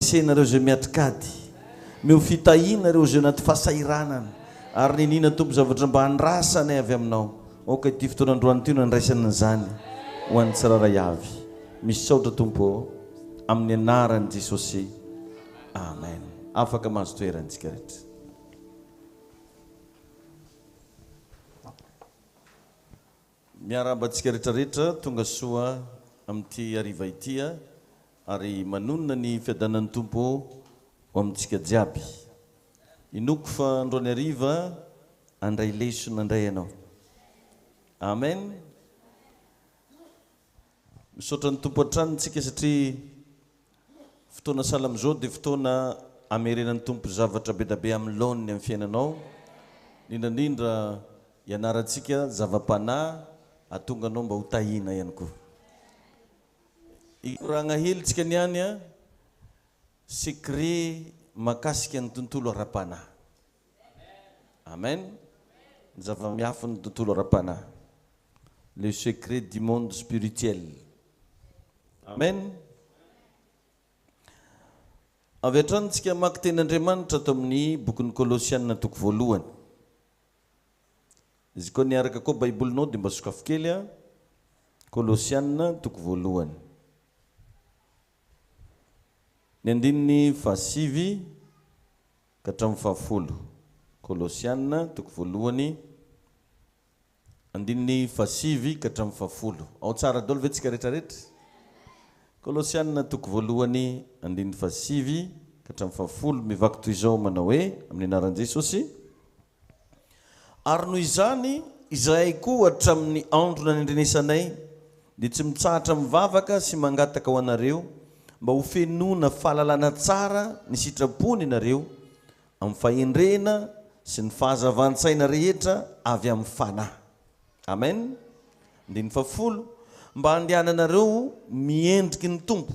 fampiasainareo zay miatrikady meo fitahianareo zay anaty fahasairanana ary ninina tompo zavatra mba handrasana avy aminao oka ity fotoanandroany ty no andraisana zany ho an'ny tsiraray avy misy saotra tompo amin'ny anaran'i Jesosy amen afaka mahazo toerantsika rehetra miarabantsika rehetrarehetra tonga soa amin'ity ariva itya ary manonona ny fiadanan'ny tompo ho amintsika jiaby inoko fa androany ariva andray lesona andray ianao amen misaotra ny tompo an-tranontsika satria fotoana salam'izao dia fotoana amerenan'ny tompo zavatra be da be amin'ny laoniny amin'ny fiainanao indrindra ianarantsika zava-panahy atonga anao mba ho tahina ihany koa ikoragna helitsika niany a secret makasika ny tontolo ara-panahy amen zava-miafy ny tontolo ara-panahy le secret du monde spirituel amen avy atrantsika maky ten'Andriamanitra ato amin'ny bokin'ny Kolosianina toko voalohany izy koa niaraka koa baibolinao dia mba sokafo kely a Kolosianina toko voalohany ny andininy fahasivy ka hatramin'ny fahafolo Kolosianina toko voalohany andininy fahasivy ka hatramin'ny fahafolo ao tsara daholo ve tsika rehetrarehetra Kolosianina toko voalohany andininy fahasivy ka hatramin'ny fahafolo mivaky toy izao manao hoe amin'ny anaran'i Jesosy ary noho izany izahay koa hatramin'ny andro nanendrenesanay dia tsy mitsahatra mivavaka sy mangataka ho anareo mba ho fenoana fahalalana tsara ny sitrapony ianareo amin'ny fahendrena sy ny fahazavan-tsaina rehetra avy amin'ny fanahy amen andininy fahafolo mba handehananareo miendriky ny tompo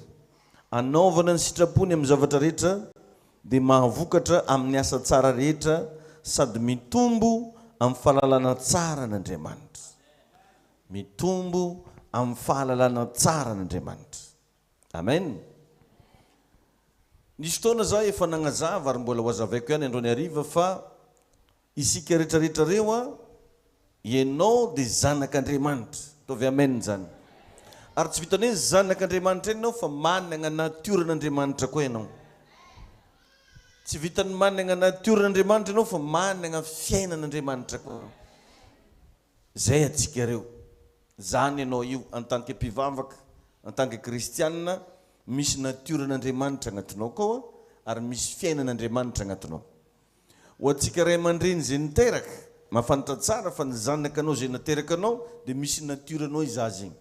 anaovana ny sitrapony amin'ny zavatra rehetra dia mahavokatra amin'ny asa tsara rehetra sady mitombo amin'ny fahalalana tsara n'Andriamanitra mitombo amin'ny fahalalana tsara n'Andriamanitra amen nisy fotoana za efa nagnazava ary mbola ho azavaiko ihany androany ariva fa isika rehetrarehetra reo a ianao dia zanak'Andriamanitra tovy amen zany ary tsy vitany hoe zanak'Andriamanitra ianao fa manana natioran'Andriamanitra koa ianao tsy vitany manana natioran'Andriamanitra ianao fa manana fiainan'Andriamanitra koa zay atsika reo zany ianao io en tant que mpivavaka en tant que kristianina misy natioran'Andriamanitra agnatinao koa ary misy fiainan'Andriamanitra agnatinao ho atsika ray aman-dreny zay niteraka mahafantatra tsara fa ny zanakanao zay nateraka anao dia misy natioranao izaza igny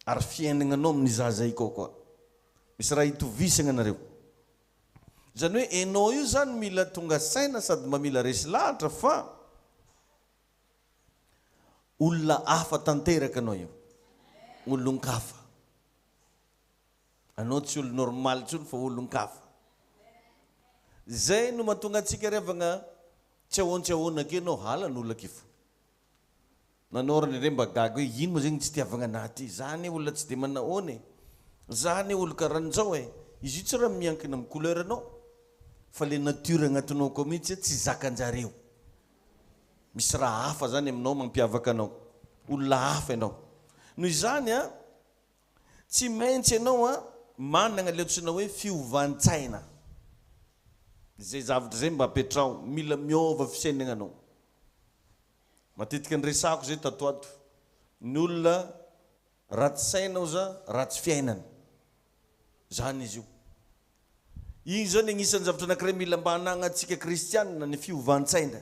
ary fiainagnanao amin'ny izaza io koa misy raha hitovisana anareo zany hoe enao io zany mila tonga saina sady mba mila resy lahatra fa olona hafa tanteraka anao io olon-kafa anao tsy olo normal tsony fa olon-kafa zay no mahatonga antsika revagna tsy ahoana ke anao halana olona kifo nanorany re mba gaga hoe ino ma zegny tsy tiavagna anaty zany olona tsy dia manahoany zany olo karan'izao izy io tsy raha miankina amin'ny couleur anao fa le natiora agnatinao koa mihitsy tsy zakan-jareo misy raha hafa zany aminao mampiavaka anao olona hafa ianao noho izany a tsy maintsy ianao a manana le antsoina hoe fiovantsaina zay zavatra zay mba apetrao mila miova fisainananao matetika nyresako zay tatoato ny olona ratsy sainao za ratsy fiainana zany izy io igny zany agnisan'ny zavatra anankiray mila mba hanagnatsika kristianina ny fiovantsaina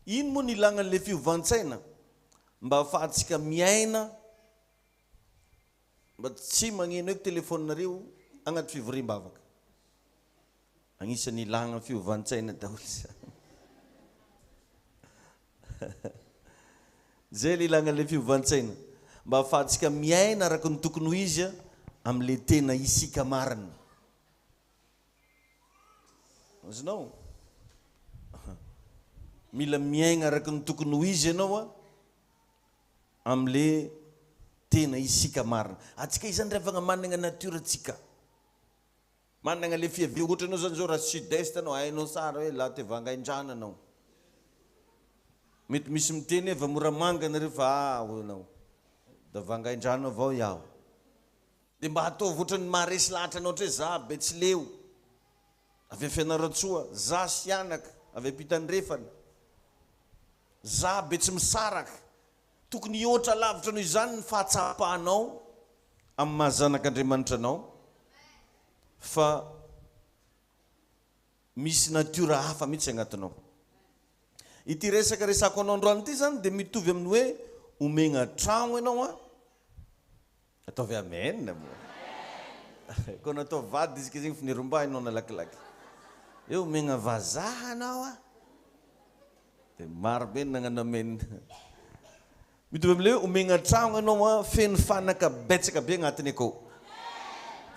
ino moa ny ilagnan'le fiovantsaina mba ahafahantsika miaina mba tsy magneno hoe telefoninareo agnaty fivoriam-bavaka agnisan'ny ilagna fiovantsaina daholo zay le ilagnan'le fiovantsaina mba ahafahantsika miaina araka ny tokony ho izy amin'le tena isika marina azinao mila miaigna araka ny tokony ho izy ianao a amin'le tena isika marina atsika izany revagna manana natiorantsika managna le fiavy ohatranao zany zao raha sud-est anao hainao tsara hoe laha te vangain-drano anao mety misy miteny hoe vamoramanga nareo fa hoanao da vangain-drano avao iaho dia mba hataovy ohatrany maharesy lahatra anao ohatra hoe za Betsileo avy Fianaratsoa za Sianaka avy Pitandrefana za Betsimisaraka tokony hihoatra lavitra noho izany ny fahatsapanao amin'ny mahazanak'Andriamanitra anao fa misy natiora hafa mihitsy agnatinao. Ity resaka resako anao androany ity zany dia mitovy amin'ny hoe omegna tragno ianao a ataovy amen koa natao vady izy kezegny fineromba ianao nalakilaky eo omegna vazaha anao a dia marobe nagnano amen mitovy amin'ile hoe omegna tragno ianao a feno fanaka betsaka be agnatiny akao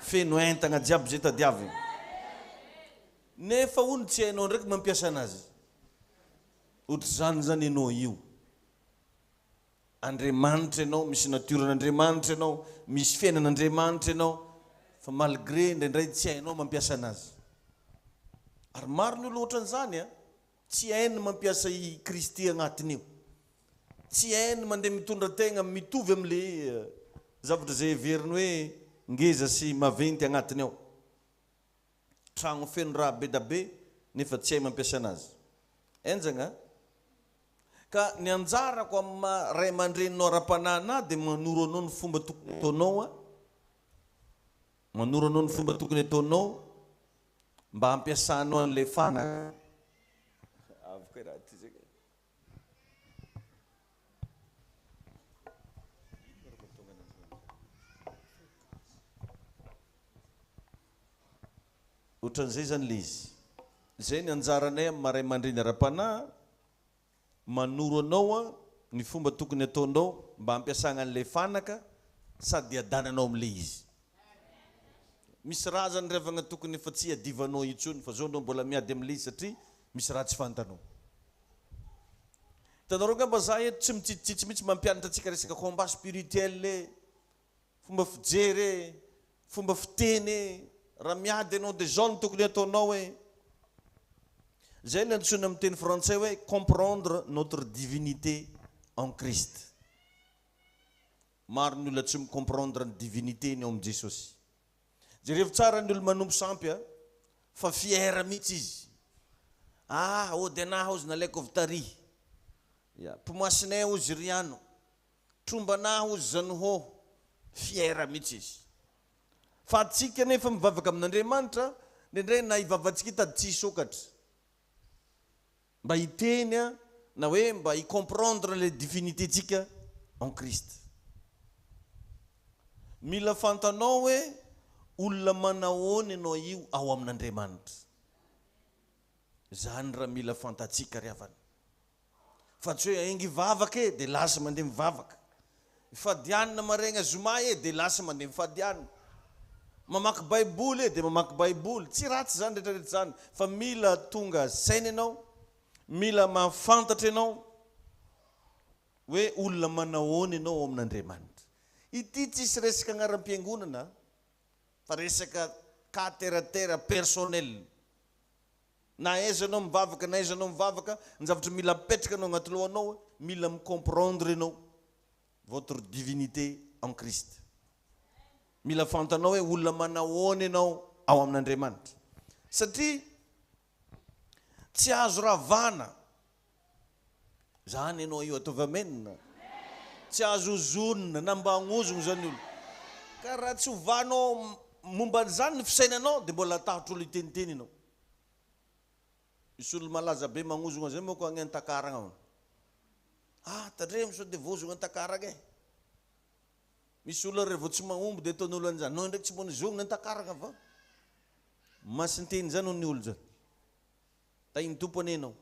feno entagna jiaby zay tadiaviny nefa ony tsy hainao ndraiky mampiasa anazy ohatra zany zany ianao io Andriamanitra ianao misy natior'Andriamanitra ianao misy fiainan'Andriamanitra ianao fa malgré indraindray tsy hainao mampiasa anazy ary maro ny olo ohatran'izany a tsy hainy mampiasa i Kristy agnatiny io tsy hainy mandeha mitondra tegna mitovy amin'le zavatra zay heveriny hoe ngeza sy maventy agnatiny ao tragno feno raha be da be nefa tsy hay mampiasa anazy enjagna ka ny anjarako amin'ny ray aman-dreninao ara-panahina dia manoro anao ny fomba tokony ataonao a manoro anao ny fomba tokony ataonao mba hampiasanao an'ilay fanaka avy raha ty zay ohatran'izay zany le izy zay ny anjaranay amin'ny maray aman-dreny ara-panahy manoro anao a ny fomba tokony ataonao mba hampiasagna an'ilay fanaka sady adananao amin'ilay izy misy raha zany revagna tokony efa tsy adivanao intsony fa zao anao mbola miady amin'ilay izy satria misy raha tsy fantanao hitanareo ngamba za eto tsy mitsitsitsitsy mihitsy mampianatra antsika resaka combat spirituel fomba fijery fomba fiteny raha miady anao dia zao no tokony ataonao hoe zay ny antsoina amin'ny teny frantsay hoe comprendre notre divinité en Christ maro ny olona tsy micomprendre ny divinité ny ao amin'i Jesosy jerevy tsara ny olo manompo sampy a fa fiera mihitsy izy ody anahy ozy nalaiko avy tary pomoasinay ozy riano trombanahy ozy zanohô fiera mihitsy izy fa atsika nefa mivavaka amin'Andriamanitra ndraindray na hivavantsika hitady tsy hisokatra mba hiteny a na hoe mba hicomprendre le divinité tsika en Christ mila fantanao hoe olona manahoany ianao io ao amin'Andriamanitra zany raha mila fantatsika ry havana fa tsy hoe aingy vavaka e dia lasa mandeha mivavaka mifadianina maregna zoma e dia lasa mandeha mifadianina mamaky baiboly e dia mamaky baiboly tsy ratsy zany rehetrarehetra zany fa mila tonga saina ianao mila mahafantatra ianao hoe olona manahoany ianao ao amin'Andriamanitra ity tsisy resaka agnaram-piangonana fa resaka cas terre à terre personnel na aiza anao mivavaka na aiza anao mivavaka ny zavatra mila apetraka anao agnaty lohanao mila micomprendre ianao votre divinité en Christ mila fantanao hoe olona manahoany ianao ao amin'Andriamanitra satria tsy azo ravana zany ianao io ataovy amen tsy azo zonina na mba hagnozogno zany olo ka raha tsy hovanao momba an'izany ny fisainanao dia mbola tahotra olo iteniteny ianao misy olo malaza be magnozogna zay moa ko agny an-takaragna tandremo sao dia vozogna an-takaragna e misy olo rehefa tsy mahomby dia ataon'olo an'izany nao ndraiky tsy mbo nizogna an-takaragna va masinteny zany ny olo zany tainy tompony ianao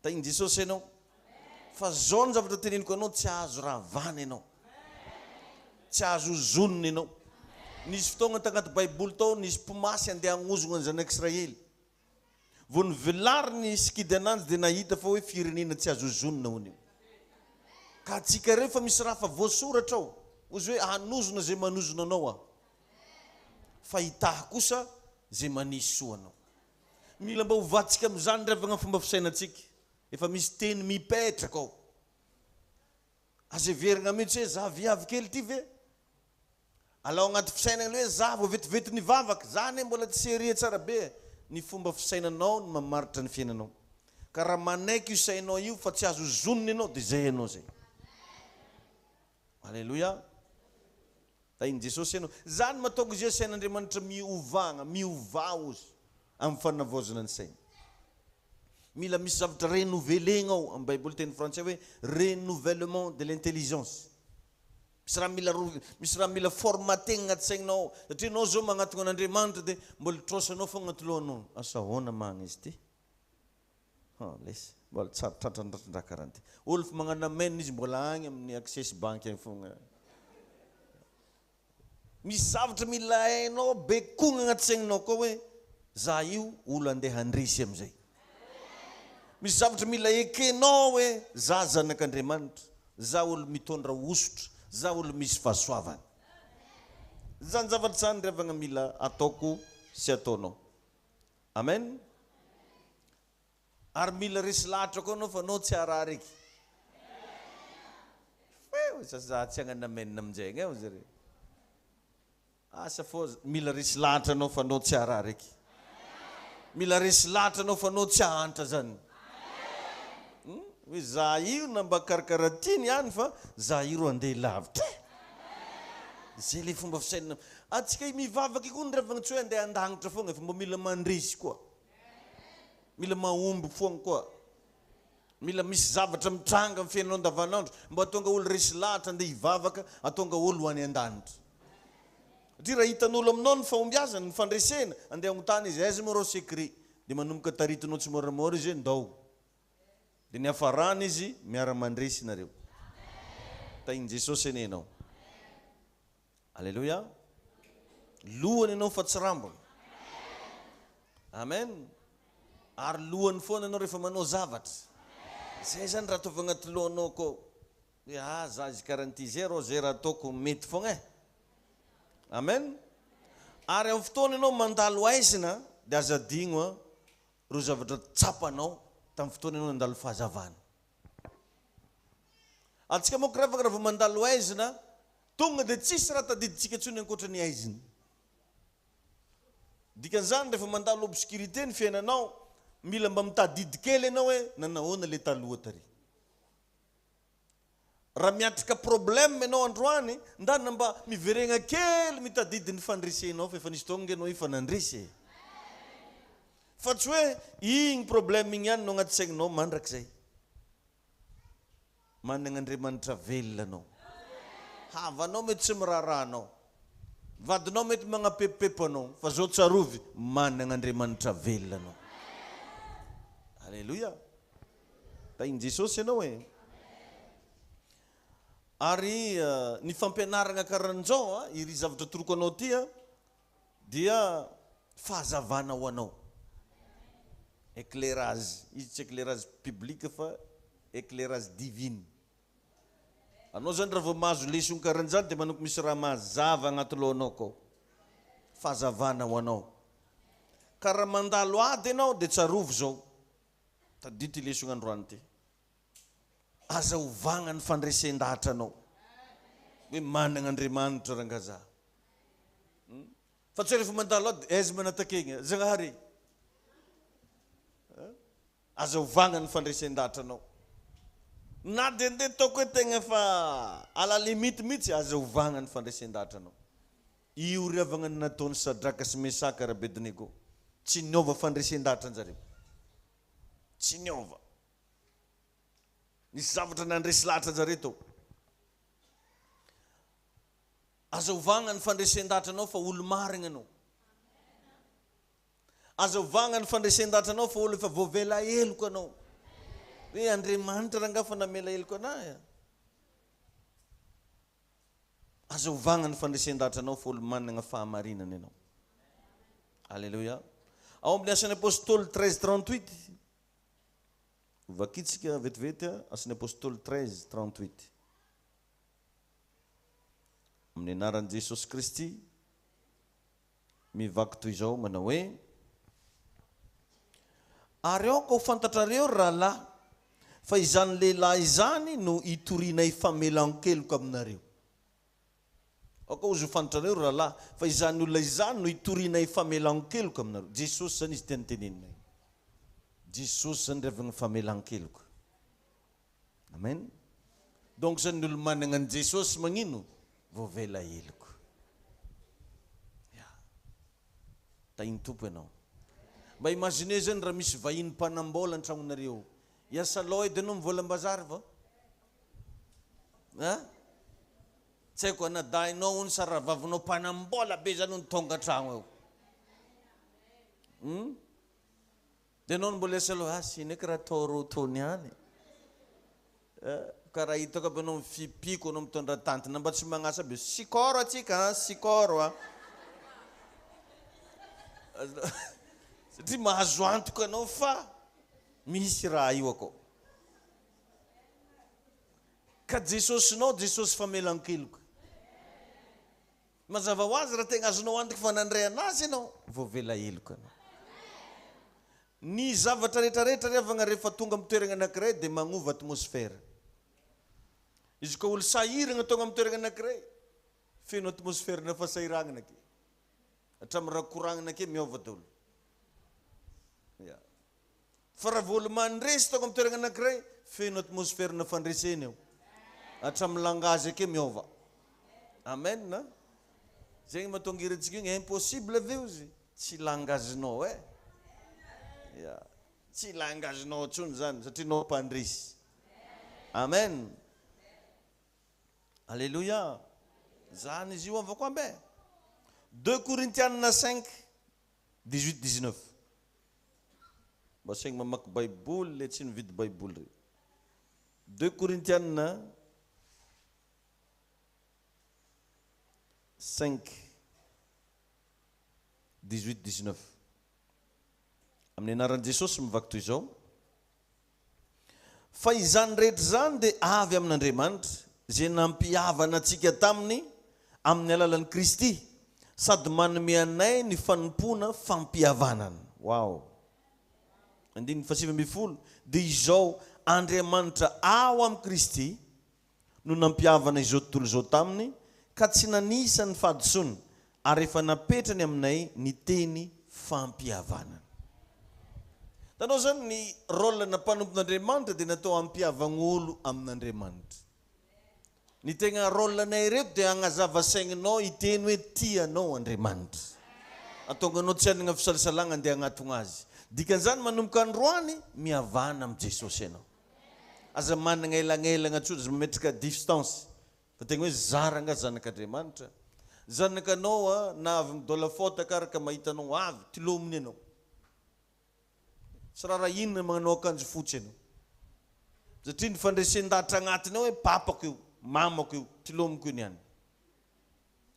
tainy Jesosy ianao fa zao ny zavatra teneniko anao tsy azo ravana ianao tsy azo zonona ianao nisy fotoagna tagnaty baiboly tao nisy mpomasy andeha hagnozogna ny zanak'Israely vo nivelary ny sikidy ananjy dia nahita fa hoe firenena tsy azo zonona hony io ka atsika rehefa misy raha fa voasoratra ao ozy hoe hanozona zay manozona anao fahitaha kosa zay manisy soanao. Mila mba hovatsika am'izany revagna fomba fisainantsika. Efa misy teny mipetraka ao. Azeverigna mihitsy hoe za viavy kely ty ve? Alao agnaty fisainana hoe za vao vetivety ny vavaka, zany mbola tsy serie tsara be. Ny fomba fisainanao no mamaritra ny fiainanao. Ka raha manaiky io sainao io fa tsy azo zonony ianao dia zay ianao zay. Alleluia. Tainy Jesosy ianao. Zany mahatonga izy sain'Andriamanitra miovagna, miovao izy amin'ny fanavaozana ny saina. Mila misy zavatra renouvelena ao amin'ny Baiboly teny frantsay hoe renouvellement de l'intelligence. Misy raha mila formatena agnaty sainao. Satria anao zao magnatona an'Andriamanitra dia mbola trosanao foagna agnaty lohanao. Asa ahoana magna izy ty? Lesy mbola tsara tratrandratra karaha ty. Olo fa magnano amen izy mbola agny amin'ny access bank agny foagna. Misy zavatra mila hainao bekona agnaty saininao koa hoe za io olo andeha handrisy am'izay. Misy zavatra mila ekenao hoe za zanak'Andriamanitra, za olo mitondra osotra, za olo misy fahasoavana. Zany zavatra zany revagna mila ataoko sy ataonao. Amen. Ary mila resy lahatra koa anao fa anao tsy araha raiky. Za tsy hagnana amen amin'izay agny ao zare. Asa fô mila resy lahatra anao fa anao tsy araha raiky. Mila resy lahatra anao fa anao tsy ahanta zany. Hoe za io na mba karakaratiny ihany fa za io ro andeha lavitra. Zay le fomba fisainana. Atsika mivavaka koa ny revagna tsy hoe andeha andagnitra foagna fa mba mila mandrisy koa. Mila mahomby foagna koa. Mila misy zavatra mitranga amin'ny fiainanao andavanandro mba atonga olo resy lahatra andeha hivavaka, atonga olo ho any an-danitra. Satria raha hitan'olo aminao ny fahombiazana, ny fandresena, andeha agnontany izy, aiza moa rô secret? Dia manomboka taritinao tsy moramora izy hoe ndao. Dia ny hafarana izy miara-mandresy nareo. Tainy Jesosy enenao. Alleluia. Lohany ianao fa tsy rambona. Amen. Ary lohany foana ianao rehefa manao zavatra. Zay zany raha ataovy agnaty lohanao koa. Hoe za izy karanty zay rô zay raha ataoko mety foagna. Amen. Ary amin'ny fotoana ianao mandalo aizina dia aza digno ro zavatra tsapanao tamin'ny fotoana ianao nandalo fahazavana. Atsika moa revaka raha vao mandalo aizina tonga dia tsisy raha tadiditsika intsony ankoatra ny aizina. Dikan'izany rehefa mandalo obscurité ny fiainanao, mila mba mitadidy kely ianao hoe nanahoana le taloha tary. Raha miatrika problème ianao androany, ndana mba miveregna kely mitadidy ny fandresenao fa efa nisy tonga ianao efa nandresy. Fa tsy hoe igny problème igny ihany no agnaty saininao mandrakizay. Manana Andriamanitra velona anao. Havanao mety tsy miraharahanao. Vadinao mety magnapepopepo anao. Fa zao tsarovy, manana Andriamanitra velona anao. Alleluia. Tainy Jesosy ianao e. Ary ny fampianarana karan'izao, iry zavatra toroko anao ty dia fahazavana ho anao. Éclairage. Izy tsy éclairage public fa éclairage divine. Anao zany raha vao mahazo lesson karan'izany dia manoko misy raha mazava agnaty lohanao koa. Fahazavana ho anao. Ka raha mandalo ady ianao dia tsarovy zao. Tadito lesson androany ty. Aza ovagna ny fandresen-dahatra anao. Hoe manana Andriamanitra rangaza. Fa tsy rehefa mandalo ady, aiza manatakegna? Zagnahary. Aza ovagna ny fandresen-dahatra anao. Na dia andeha taoko hoe tegna fa ala limite mihitsy, aza ovagna ny fandresen-dahatra anao. Io riavagna nataony Sadraka sy Mesaka raha Abednego. Tsy niova fandresen-dahatra anjareo. Tsy niova. Nisy zavatra nandresy lahatra anjareo tao. Aza ovagna ny fandresen-dahatra anao fa olo marigna anao. Aza ovagna ny fandresen-dahatra anao fa olo efa voavela eloko anao. Hoe Andriamanitra ranga fa namela eloko anahy. Aza ovagna ny fandresen-dahatra anao fa olo manana fahamarinana anao. Alléluia. Ao amin'ny asan'ny apôstôly 13:38. Vakitsika vetivety asan'ny apôstôly 13:38. Amin'ny anaran'i Jesosy Kristy. mivaky toy izao manao hoe ary ao ka ho fantatrareo rahalahy fa izany lehilahy izany no itorianay famelan-keloka aminareo. Ao ka ozy ho fantatrareo rahalahy fa izany olona izany no itorianay famelan-keloka aminareo. Jesosy zany izy tiany tenenina. Jesosy zany revagna famelan-keloka. Amen. Donc zany ny olo manana an Jesosy magnino voavela heloko. Tainy tompo ianao. Mba imagine zany raha misy vahiny mpanambola an-tragnonareo. Iasa loha edy anao mivolam-bazary va? Tsy haiko anadahinao ony sa raha vavinao mpanambola be zany ony tonga tragno eo. Dia anao mbola iasa loha siny eky raha toro tony hany. Karaha hitako aby anao mifipiko anao mitondra tantina mba tsy magnasa be sikoro atsika sikoro satria mahazo antoka anao fa misy raha io akao. Ka Jesosinao Jesosy famelan-keloka. Mazava ho azy raha tegna azonao antoka fa nandray anazy ianao voavela heloka anao. Ny zavatra rehetrarehetra revagna rehefa tonga amin'ny toerana anankiray dia magnova atmosfera. Izy ka olo sahiragna tonga amin'ny toerana anankiray feno atmosfera fa sahiragnana ke. Hatramin'ny raha koragnana ke miova daholo. Fa raha vao olo mandresy tonga amin'ny toerana anankiray feno atmosfera fandresena eo. Hatramin'ny langazy ake miova. Amen na? Zegny mahatonga irentsika igny impossible ve ozy? Tsy langazinao tsy langazinao tsony zany satria nao mpandresy. Amen. Alléluia. Zany izy io avako ambe. 2 Corinthiens 5 18-19. Mba saigny mamaky baiboly le tsy nividy baiboly re. 2 Corinthiens 5 18-19. Amin'ny anaran'i Jesosy mivaky toy izao. Fa izany rehetra zany dia avy amin'Andriamanitra zay nampihavana antsika taminy amin'ny alalan'i Kristy sady manome anay ny fanompona fampihavanana. Wow. 7:20. Dia izao Andriamanitra ao amin'ny Kristy no nampihavana izao tontolo izao taminy ka tsy nanisa ny fahadisoana ary efa napetrany aminay ny teny fampihavanana. Tanao zany ny rôle na mpanompon'Andriamanitra dia natao hampihavagna olo amin'Andriamanitra. Ny tegna rôle anay reto dia hagnazava saigninao hiteny hoe tianao Andriamanitra. Atonga anao tsy hanana fisalasalagna andeha hagnatona azy. Dikan'izany manomboka androany mihavana amin'ny Jesosy ianao. Aza manana elanelagna tsotra aza mametraka distance. Fa tegna hoe zaranga zanak'Andriamanitra. Zanakanao na avy midola fota karaka mahitanao avy tilomony ianao. Sy raha inona magnanao akanjo fotsy ianao. Satria ny fandresen-dahatra agnatiny ao hoe papako io, mamako io, tilomiko io niany.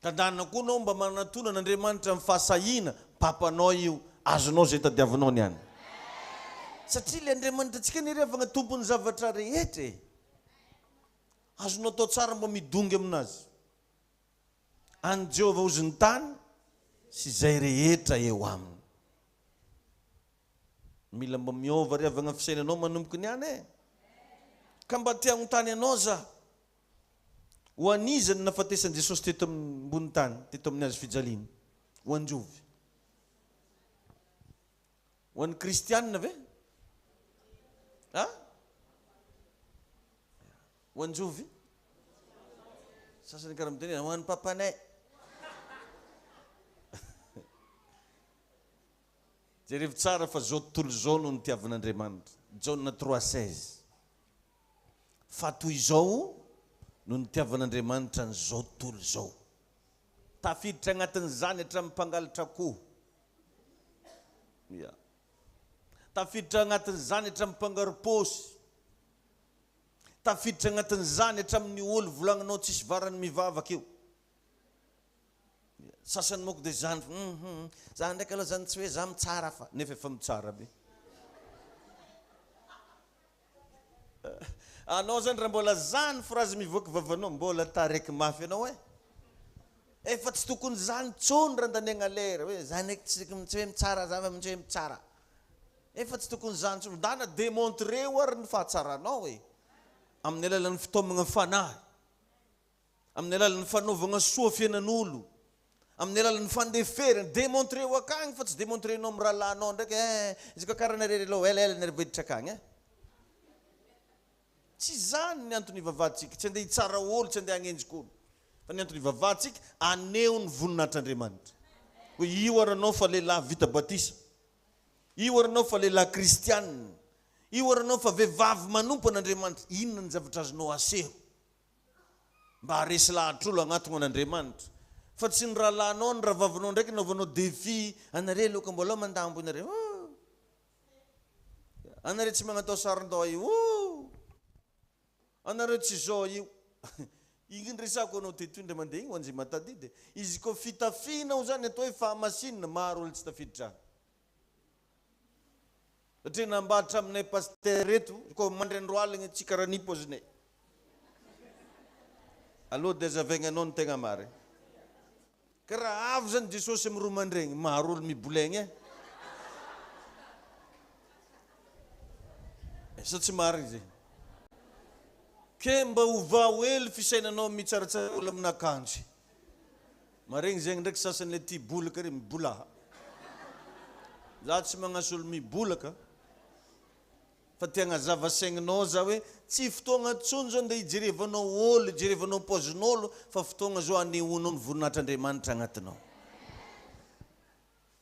Tandana koa anao mba manatona n'Andriamanitra amin'ny fahasahiana, papanao io, azonao zay tadiavinao niany. Satria le Andriamanitra antsika ny revagna tompony zavatra rehetra. Azonao atao tsara mba midongy aminazy. Any Jehova ozy ny tany sy zay rehetra eo aminy. Mila mba miova revagna fisainanao manomboka niany. Ka mba tia agnontany anao za. Ho an'izany nafatesan'i Jesosy teto ambony tany, teto amin'ny azy fijaliana. Ho anjovy. Ho an'ny kristianina ve? Ho anjovy? Sasany karaha miteny ho an'ny papanay. Jerevy tsara fa zao tontolo zao no nitiavan'Andriamanitra. Jauna 3:16. Fa toy izao no nitiavan'Andriamanitra n'izao tontolo zao. Tafiditra agnatin'izany hatramin'ny mpangalatra akoho. Tafiditra agnatin'izany hatramin'ny mpangarom-paosy. Tafiditra agnatin'izany hatramin'ny olo volagninao tsisy varany mivavaka eo. Sasany moko dia zany zany ndraiky aloha zany tsy hoe za mitsara fa nefa efa mitsara be. Anao zany raha mbola zany frazy mivoaka vavanao mbola taraiky mafy anao efa tsy tokony zany tsony randaniagna lera hoe zany tsy hoe mitsara zava tsy hoe mitsara efa tsy tokony zany tsony dana démontreo ary ny fahatsaranao hoe amin'ny alalan'ny fitaomagna fanahy amin'ny alalan'ny fanaovagna soa fiainan'olo amin'ny alalan'ny fandeferana démontreo akagny fa tsy démontrenao amin'ny rahalahinao ndraiky izy koa karaha nareo aloha ela nareveditra akagny tsy zany ny antony ivavahantsika tsy andeha hitsara olo tsy andeha hagnenjik'olo fa ny antony ivavahantsika aneo ny voninahitr'Andriamanitra hoe io aranao fa lehilahy vita batisa io aranao fa lehilahy kristianina io aranao fa vehivavy manompo an'Andriamanitra inona ny zavatra azonao aseho mba haresy lahatr'olo agnatiny an'Andriamanitra fa tsy ny rahalahinao ny ravavinao ndraiky naovanao défi anareo loka mbola mandambo inareo anareo tsy magnatao sarin-dao io anareo tsy zao io igny resako anao tetondra mandeha igny ho anjy matadidy izy ko fitafinao zany atao hoe fahamasinina maro olo tsy tafiditra satria nambatra aminay paster eto ko mandry andro aligny tsy karaha ny pozinay aloha dia azavaigna anao ny tegna mary karaha avy zany Jesosy amin'ny roa mandregny maro olo mibolegny sa tsy marigny zay ke mba hovao hely fisainanao mitsaratsara olo amin'akanjo maregny zegny ndraiky sasan'le ty bolaka re mibolaha za tsy magnaso olo mibolaka fa tiagna zava-saigninao za hoe tsy fotoagna tsony zao ndeha hijerevanao olo hijerevanao pozin'olo fa fotoagna zao anehoanao ny voninahitr'Andriamanitra agnatinao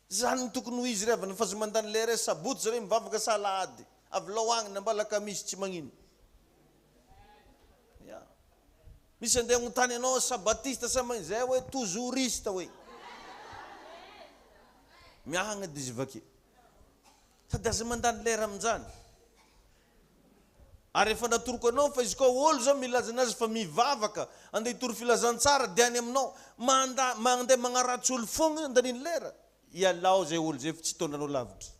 zany tokony ho izy revana fa zy mandany lera sabotsy zare mivavaka salady avy laoagny namba Alakamisy tsy magnino misy andeha agnontany anao sabatista sa magnino zay hoe tozouriste hoe miahagna dizy vake sady aza mandany lera amin'izany ary efa natoroko anao fa izy koa olo zao milaza anazy fa mivavaka andeha hitory filazantsara dia any aminao mandeha magnaratsy olo fogna andaniny lera ialao zay olo zay fa tsy tondranao lavitra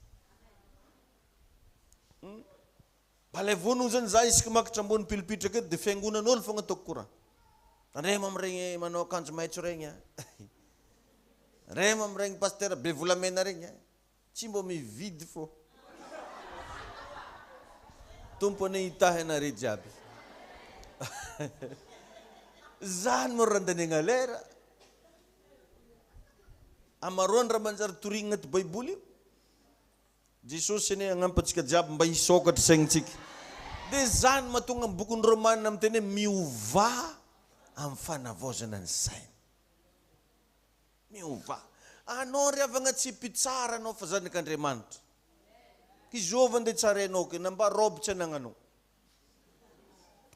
balay vonono zany za isaka makatra ambony pilipitra aketo dia fiangonan'olo fogna ataoko koraha rema am'iregny manao akanjo maitso regny rema am'iregny paster be volamena regny tsy mbo mividy fô tompo ane hitahy anare jiaby zany mo randaniagna lera amaroany raha manjary torigny agnaty baiboly io Jesosy ane agnampatsika jiaby mba hisokatra saignintsika dia zany mahatonga amin'ny bokon'ny Romanina amin'ny teny hoe miova amin'ny fanavaozana ny saina miova anao ry avagna tsy mpitsara anao fa zanak'Andriamanitra kizova andeha tsarainao ke namba robe tsy anagnanao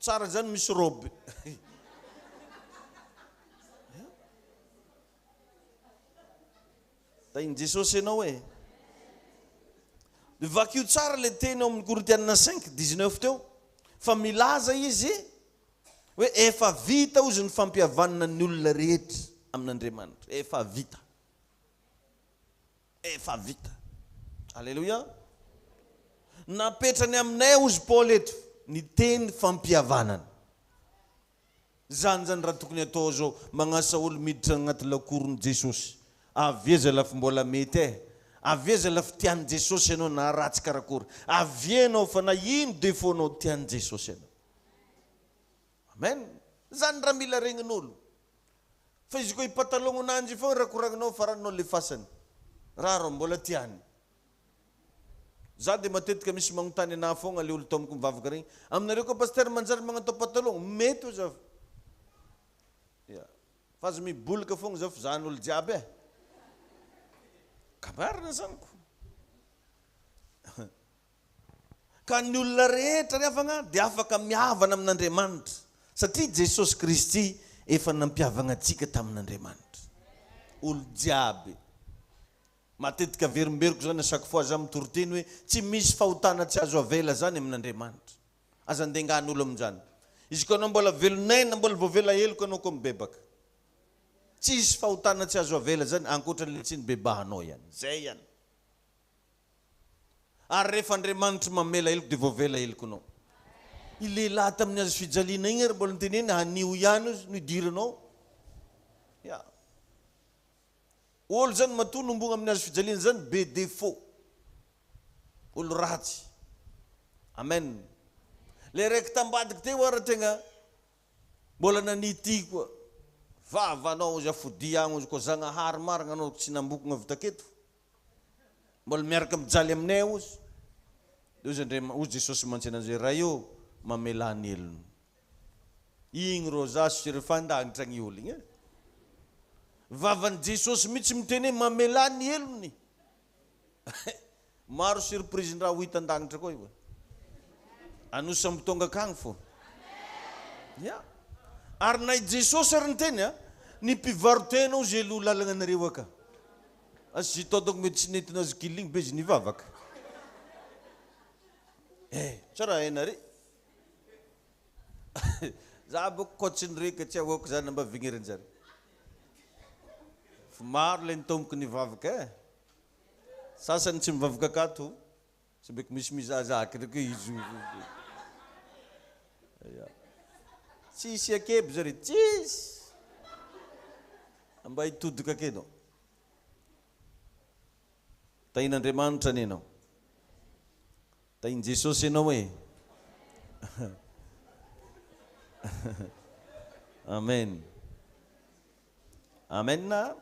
tsara zany misy robe tainy Jesosy anao hoe vakio tsara le teny ao amin'ny Korintianina 5:19 teo fa milaza izy hoe efa vita ozy ny fampihavanana ny olona rehetra amin'Andriamanitra efa vita alleluia napetrany aminay ozy Paul eto ny teny fampihavanana zany raha tokony atao zao magnasa olo miditra agnaty lakoron'i Jesosy aveza lafa mbola mety aveza lafa tian'i Jesosy ianao na ratsy karakory avienao fa na ino defaut-nao tian'i Jesosy ianao amen zany raha mila regnin'olo fa izy koa ipatalogno-nanjy fogna rakoragninao faranao le fasany raha ro mbola tiany za dia matetika misy magnontany anahy fogna le olo tomoko mivavaka regny aminareo koa paster manjary magnatao patalogno mety o za fa azo mibolika fogna za fa zany olo jiaby kamarina zaniko ka ny olona rehetra ry avagna dia afaka mihavana amin'Andriamanitra satria Jesosy Kristy efa nampihavagna antsika tamin'Andriamanitra olo jiaby matetika verimberiko zany chaque fois za mitoroteny hoe tsy misy fahotana tsy azo avela zany amin'Andriamanitra aza andengany olo amin'izany izy koa anao mbola velonay na mbola voavela heloko anao koa mibebaka tsisy fahotana tsy azo avela zany ankoatran'le tsy nibebahanao ihany zay ihany ary rehefa Andriamanitra mamela heloko dia voavela heloko anao ilehilahy tamin'ny azo fijaliana igny ary mbola niteneny hanio ihany izy no idiranao olo zany matoa nombogna amin'ny azo fijaliana zany be défaut, olo ratsy. Amen. Le raiky tambadiky teo ara tegna mbola nanity koa. Vavanao za fodi agno ko Zagnahary marigna anao tsy nambokogna avy taketo. Mbola miaraka mijaly aminay ozy. Ozy ozy Jesosy mantsy ananjy raha io mamelany elony. Igny ro zaso sy refandagnitra gny olo igny. Vavan'i Jesosy mitsy miteny mamelany elony. Maro surprise ndraha ho hitan-dagnitra koa io. Anosy samby tonga akagny fô. Ya. Ary nay Jesosy ary niteny ny mpivarotenao zay lo lalagna anareo aka. Asy todoko mety tsy nentina azy kiligny be izy nivavaka. Tsara enare. Za boko kotsiny reka tsy ahoako zany mba vignerin-jary. Maro le nitomboky nivavaka. Sasany tsy mivavaka akato. Tsy beky misy mizahazahaka reko izy. Tsisy akeby zare, tsisy. Mba hitodika akenao. Tain'Andriamanitra nenao. Tain Jesosy enao e. Amen. Amen na.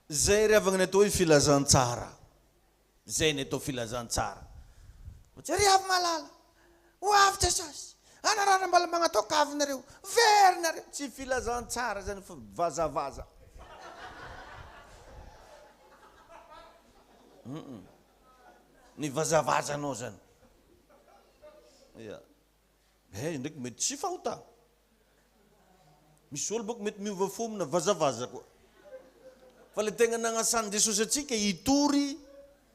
Zay riavagna natao hoe filazantsara. Zay natao filazantsara. Ry avy malala. Ho avy Jesosy. Anarana mbala magnatao kavinareo. Verinareo. Tsy filazantsara zany fa vazavaza. Ny vazavazanao zany. Ndraiky mety tsy fahota. Misy olo boko mety miova fo amina vazavaza koa. Fa le tegna nagnasany Jesosy atsika hitory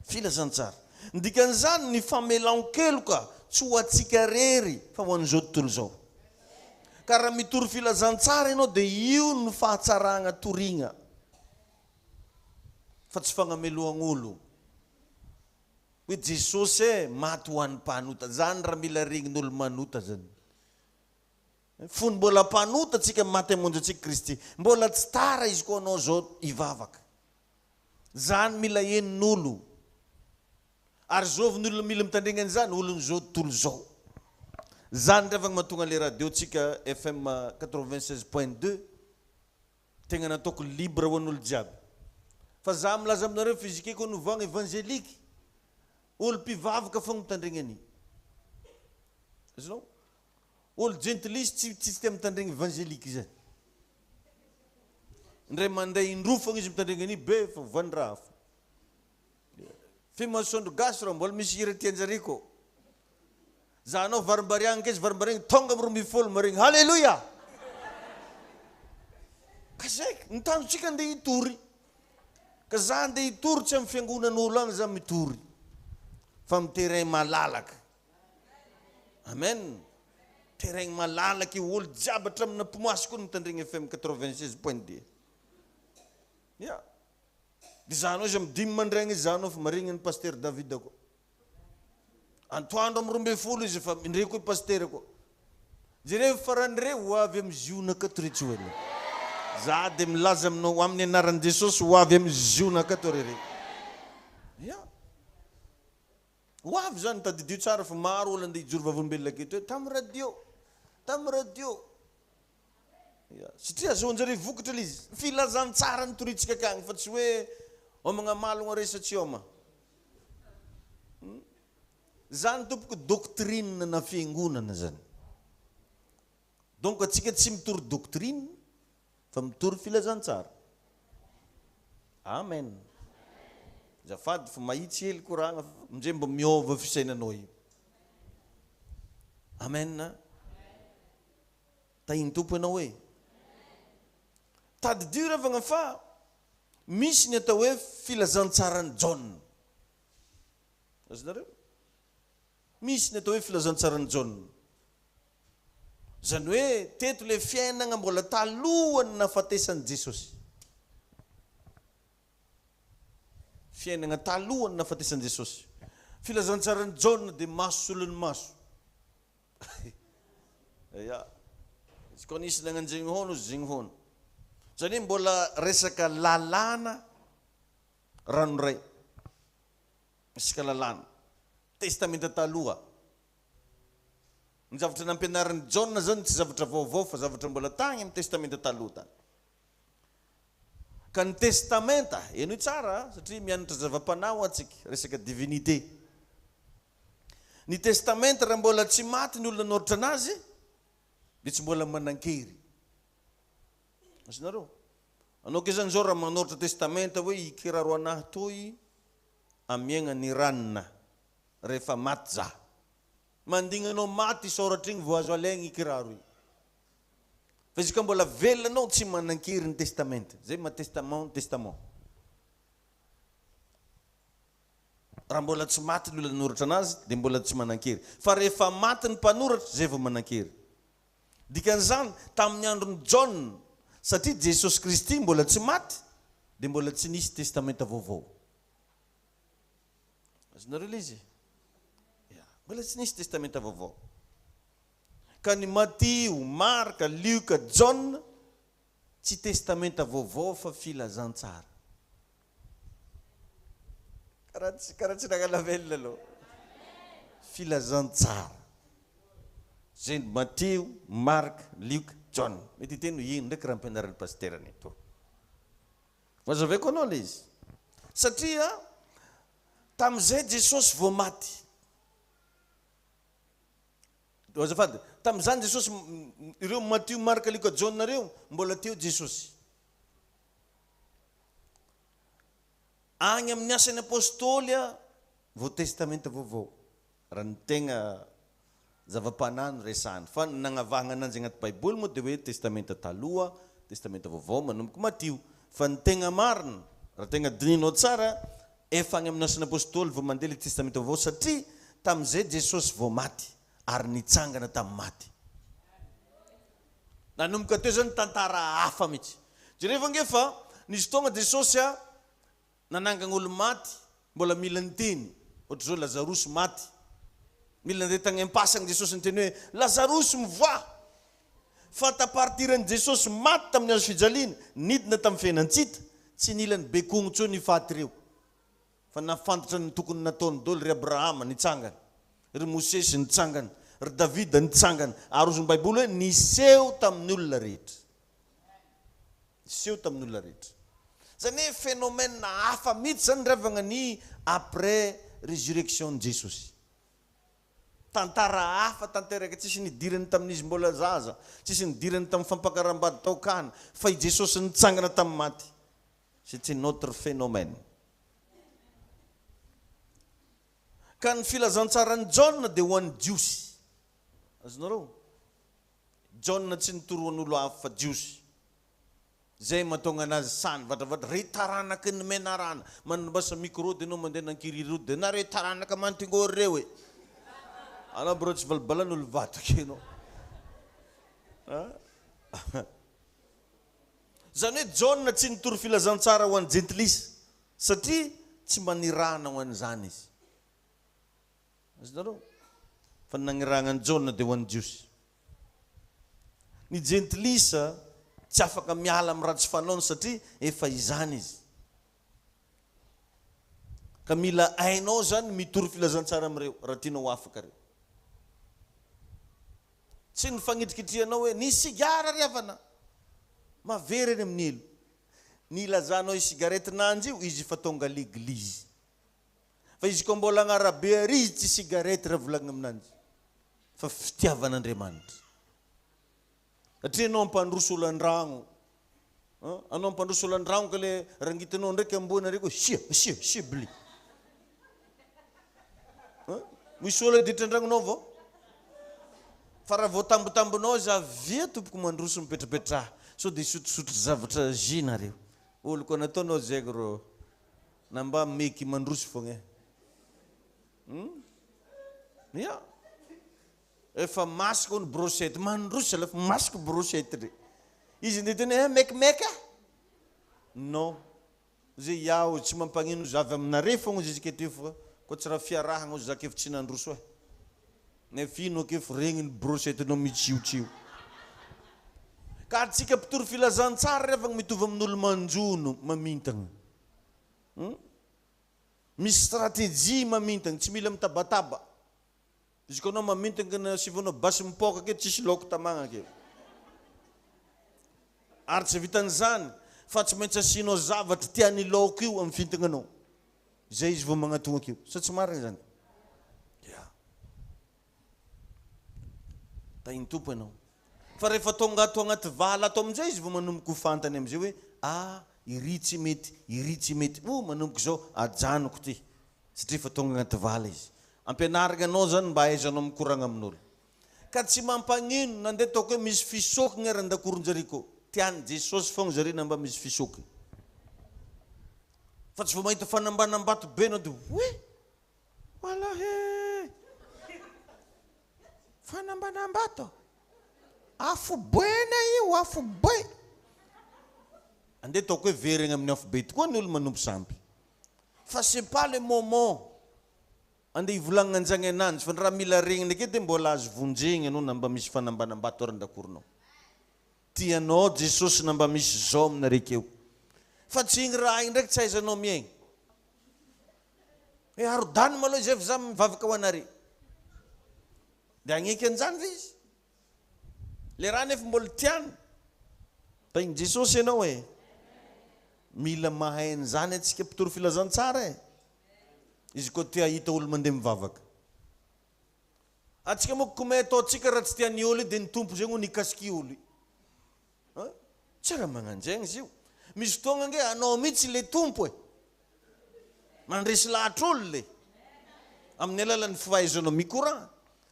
filazantsara. Ndikan'izany ny famelan-keloka tsy ho atsika rery fa ho an'izao tontolo zao. Ka raha mitory filazantsara ianao dia io no fahatsaragna torigna. Fa tsy fagnameloagn'olo. Hoe Jesosy maty ho an'ny mpanota. Zany raha mila regnin'olo manota zany. Fony mbola mpanota tsika maty amonjy atsika Kristy. Mbola tsy tara izy koa anao zao hivavaka. Zany mila henin'olo. Ary zovin'olo mila mitandregna an'izany olon' zao tontolo zao. Zany ravagna mahatonga le radio tsika FM 96.2 tegna nataoko libre ho an'olo jiaby. Fa za milaza aminareo fizikeko novagna évangélique. Olo mpivavaka fogna mitandregna any. Azonao? Olo gentiliste tsy tia mitandregna évangélique zany. Ndray manday indroa fogna izy mitandregna any be fa vandraha. Fimasondro gasy raha mbola misy hira tianjareko. Zanao varimbariagna kez varimbariagna tonga amiro mifolo maregny halleluja. Ka zay nitanjotsika andeha hitory. Ka za andeha hitory tsy amin'ny fiangonan'olo agny za mitory. Fa amin'ny terrain malalaka. Amen. Terrain malalaka olo jiaby hatramina mpimasy koa mitandregna FM 96.2. Ya. Di zanao izy amin'ny 10 mandraigna zanao fa maregny ny pasteur David ako. Antoandro amin'ny 12 izy fa indray koa pasteur ako. Jereo faran'ireo ho avy amin'ny Ziona katoritsy hoany. Za de milaza aminao amin'ny anaran'i Jesosy ho avy amin'ny Ziona katorere. Ya. Ho avy zany tadidio tsara fa maro olo andeha hijoro vavolombelona aketo hoe tamin'ny radio. Tamin'ny radio. Ya. Satria azoanjareo vokatra izy. Filazantsara ny toritsika akagny fa tsy hoe homagna malogna resatsy homa. Zany tompoko doctrine na fiangonana zany. Donc atsika tsy mitory doctrine fa mitory filazantsara. Amen. Zafady fa mahitsy hely koragna amizay mba miova fisainanao io. Amen. Tainy tompo ianao hoe. Tadidio ravagna fa misy ny atao hoe filazantsarany John. Azonareo? Misy ny atao hoe filazantsarany John. Zany hoe teto le fiainagna mbola talohany nafatesan'i Jesosy. Fiainagna talohany nafatesan'i Jesosy. Filazantsarany John dia maso solon'ny maso. Ya. Izy koa nisy nagnanjegny hono, zegny hono. Zany mbola resaka lalàna ranoray. Resaka lalàna. Testamenta taloha. Ny zavatra nampianarin'ny Jaona zany tsy zavatra vaovao fa zavatra mbola tagny amin'ny testamenta taloha tany. Ka ny testamenta, eno tsara satria mianatra zava-panao atsika, resaka divinité. Ny testamenta raha mbola tsy maty ny olona noratra anazy, dia tsy mbola manan-kery. Asinareo? Anao ke zany zao raha manoratra testamenta hoe ikiraro anahy toy amiagna ny ranona rehefa maty za. Mandignanao maty soratra igny vao azo alaigny ikiraro igny. Fa izy ka mbola velona anao tsy manan-kery ny testamenta. Zay ma testament. Raha mbola tsy maty ny olona noratra anazy dia mbola tsy manan-kery. Fa rehefa maty ny mpanoratra zay vao manan-kery. Dikan'izany tamin'ny andron'ny Jaona, satria Jesosy Kristy mbola tsy maty dia mbola tsy nisy testamenta vaovao. Azonareo ilay izy? Mbola tsy nisy testamenta vaovao. Ka ny Matteo, Marka, Luka, Jaona tsy testamenta vaovao fa filazantsara. Karaha tsy nagala velona aloha. Filazantsara. Zay Matteo, Marka, Luka, Jaona. Mety hiteny hoe ino ndraiky raha ampianaran'ny pasterany eto. Mazaveko anao ilay izy. Satria tamin'izay Jesosy vao maty. Azafady, tamin'izany Jesosy, ireo Matteo, Marka, Luka, Jaona reo mbola teo Jesosy. Agny amin'ny asan'ny apôstôly vao testamenta vaovao. Raha ny tegna zava-panano resahany. Fa nagnavahana ananjy agnaty Baiboly moa dia hoe testamenta taloha, testamenta vaovao manomboka Matteo. Fa ny tegna marina, raha tegna dininao tsara, efa agny amin'ny asan'ny apôstôly vao mandeha le testamenta vaovao satria tamin'izay Jesosy vao maty ary nitsangana tamin'ny maty. Nanomboka teo zany tantara hafa mihitsy. Jereva ngefa nisy fotoagna Jesosy nanangana olo maty, mbola mila niteny. Ohatra zao Lazarosy maty. Mila ndeha tagny am-pasagny Jesosy niteny hoe Lazarosy mivoa. Fa tapartiran'i Jesosy maty tamin'ny azo fijaliana, nidina tamin'ny fiainantsita, tsy nila ny bekogno tsony faty reo. Fa nafantatra ny tokony nataony daholo ry Abrahama nitsangana, ry Mosesy nitsangana, ry Davida nitsangana. Arozony Baiboly hoe niseho tamin'ny olona rehetra. Niseho tamin'ny olona rehetra. Zany hoe phénomène hafa mihitsy zany revagna ny après résurrection de Jesosy. Tantara hafa tanteraka, tsisy nidirany tamin'izy mbola zaza, tsisy nidirany tamin'ny fampakaram-bady taokana, fa i Jesosy nitsangana tamin'ny maty. C'est un autre phénomène. Ka ny filazantsarany Jaona dia ho an'ny jiosy. Azonareo? Jaona tsy nitoroan'olo hafa fa jiosy. Zay mahatonga anazy sany vatravatra retaranaky ny menarana. Manambasa micro dia anao mandeha nankirirodo dia na retaranaka mantingôry reo e. Anao bro tsy valbalan'olo vataka ianao. Zany hoe Jaona tsy nitoro filazantsara ho an'ny jentilisa satria tsy manirahana ho an'izany izy. Azonareo? Fa nanirahana ny Jaona dia ho an'ny jiosy. Ny jentilisa tsy afaka miala amin'ny ratsy fanaony satria efa izany izy. Ka mila hainao zany mitoro filazantsara amin'ireo raha tianao afaka reo. Tsy ny fagnitrikitrianao hoe ny sigara ry avana. Mavery eny amin'ny elo. Ny ilazanao i sigaretinanjy io, izy fa tonga l'église. Fa izy ko mbola agnarabe ary izy tsy sigarety raha volagna aminanjy. Fa fitiavan'Andriamanitra. Satria anao ampandroso olo an-dragno. Anao ampandroso olo an-dragno ka le rangitanao ndraiky ambony ariko sia bli. Misy olo ditra an-dragnonao vao. Fa raha vao tambotambonao za via tompoko mandroso mipetrapetraha. So dia sotrosotro zavatra zina reo. Olo ko nataonao zay ro namba meky mandroso fogna. Ya. Efa masaka ny brochette mandroso lafa masaka brochette re. Izy ndeteny mekimeka? Non. Zay yaho tsy mampagnino zavy aminare fogna izy keto fa ko tsy raha fiarahagna ozy zaka efitsy nandroso e. Nefa ino akefo regny ny brochette no mitsiotrio. Ka atsika mpitory filazantsara rehefa mitovy amin'olo manjono mamintagna. Misy stratégie mamintagna, tsy mila mitabataba. Izy koa anao mamintagna na sivanao basy mipoka ke tsisy laoko tamagna ke. Ary tsy vitan'izany, fa tsy maintsy asianao zavatra tian'ny laoko io amin'ny fintagnanao. Zay izy vao magnatonga io. Sa tsy marina zany? Tainy tompo ianao. Fa rehefa tonga ato agnaty vala ato amin'izay izy vao manomboka ho fantany amin'izay hoe iry tsy mety. Manomboka zao ajanoko ty. Satria fa tonga agnaty vala izy. Ampianarina anao zany mba haizanao mikoragna amin'olo. Ka tsy mampagnino nandeha taoko hoe misy fisokina aran-dakoron-jariko. Tiany Jesosy fogna zare na mba misy fisokina. Fa tsy vao mahita fanambanam-bato be anao dia wala he. Fanambanam-bato. Afo boena io, afo boe. Andeha taoko hoe verigna amin'ny afo be tokoa ny olo manompo sampy. Fa c'est pas le moment. Andeha ivolagnana anjagny ananjy, fa raha mila regnina ke dia mbola azo vonjegna anao na mba misy fanambanam-bato aran-dakoronao. Tianao Jesosy na mba misy zao aminareo. Fa tsy igny raha igny ndraiky tsy aizanao miaigna. Arodany maloha izay fa za mivavaka ho anare. Dia agneky anjany ve izy? Le raha nefa mbola tiany. Tainy Jesosy ianao mila mahay an'izany atsika mpitory filazantsara izy koa tia hita olo mandeha mivavaka. Atsika moa komay ataotsika raha tsy tian'ny olo dia ny tompo zay no nikasiky olo. Tsy raha magnanjaigny izy io. Misy fotoagna nge anao mihitsy le tompo mandresy lahatra olo le. Amin'ny alalan'ny fahaizanao mikoragna,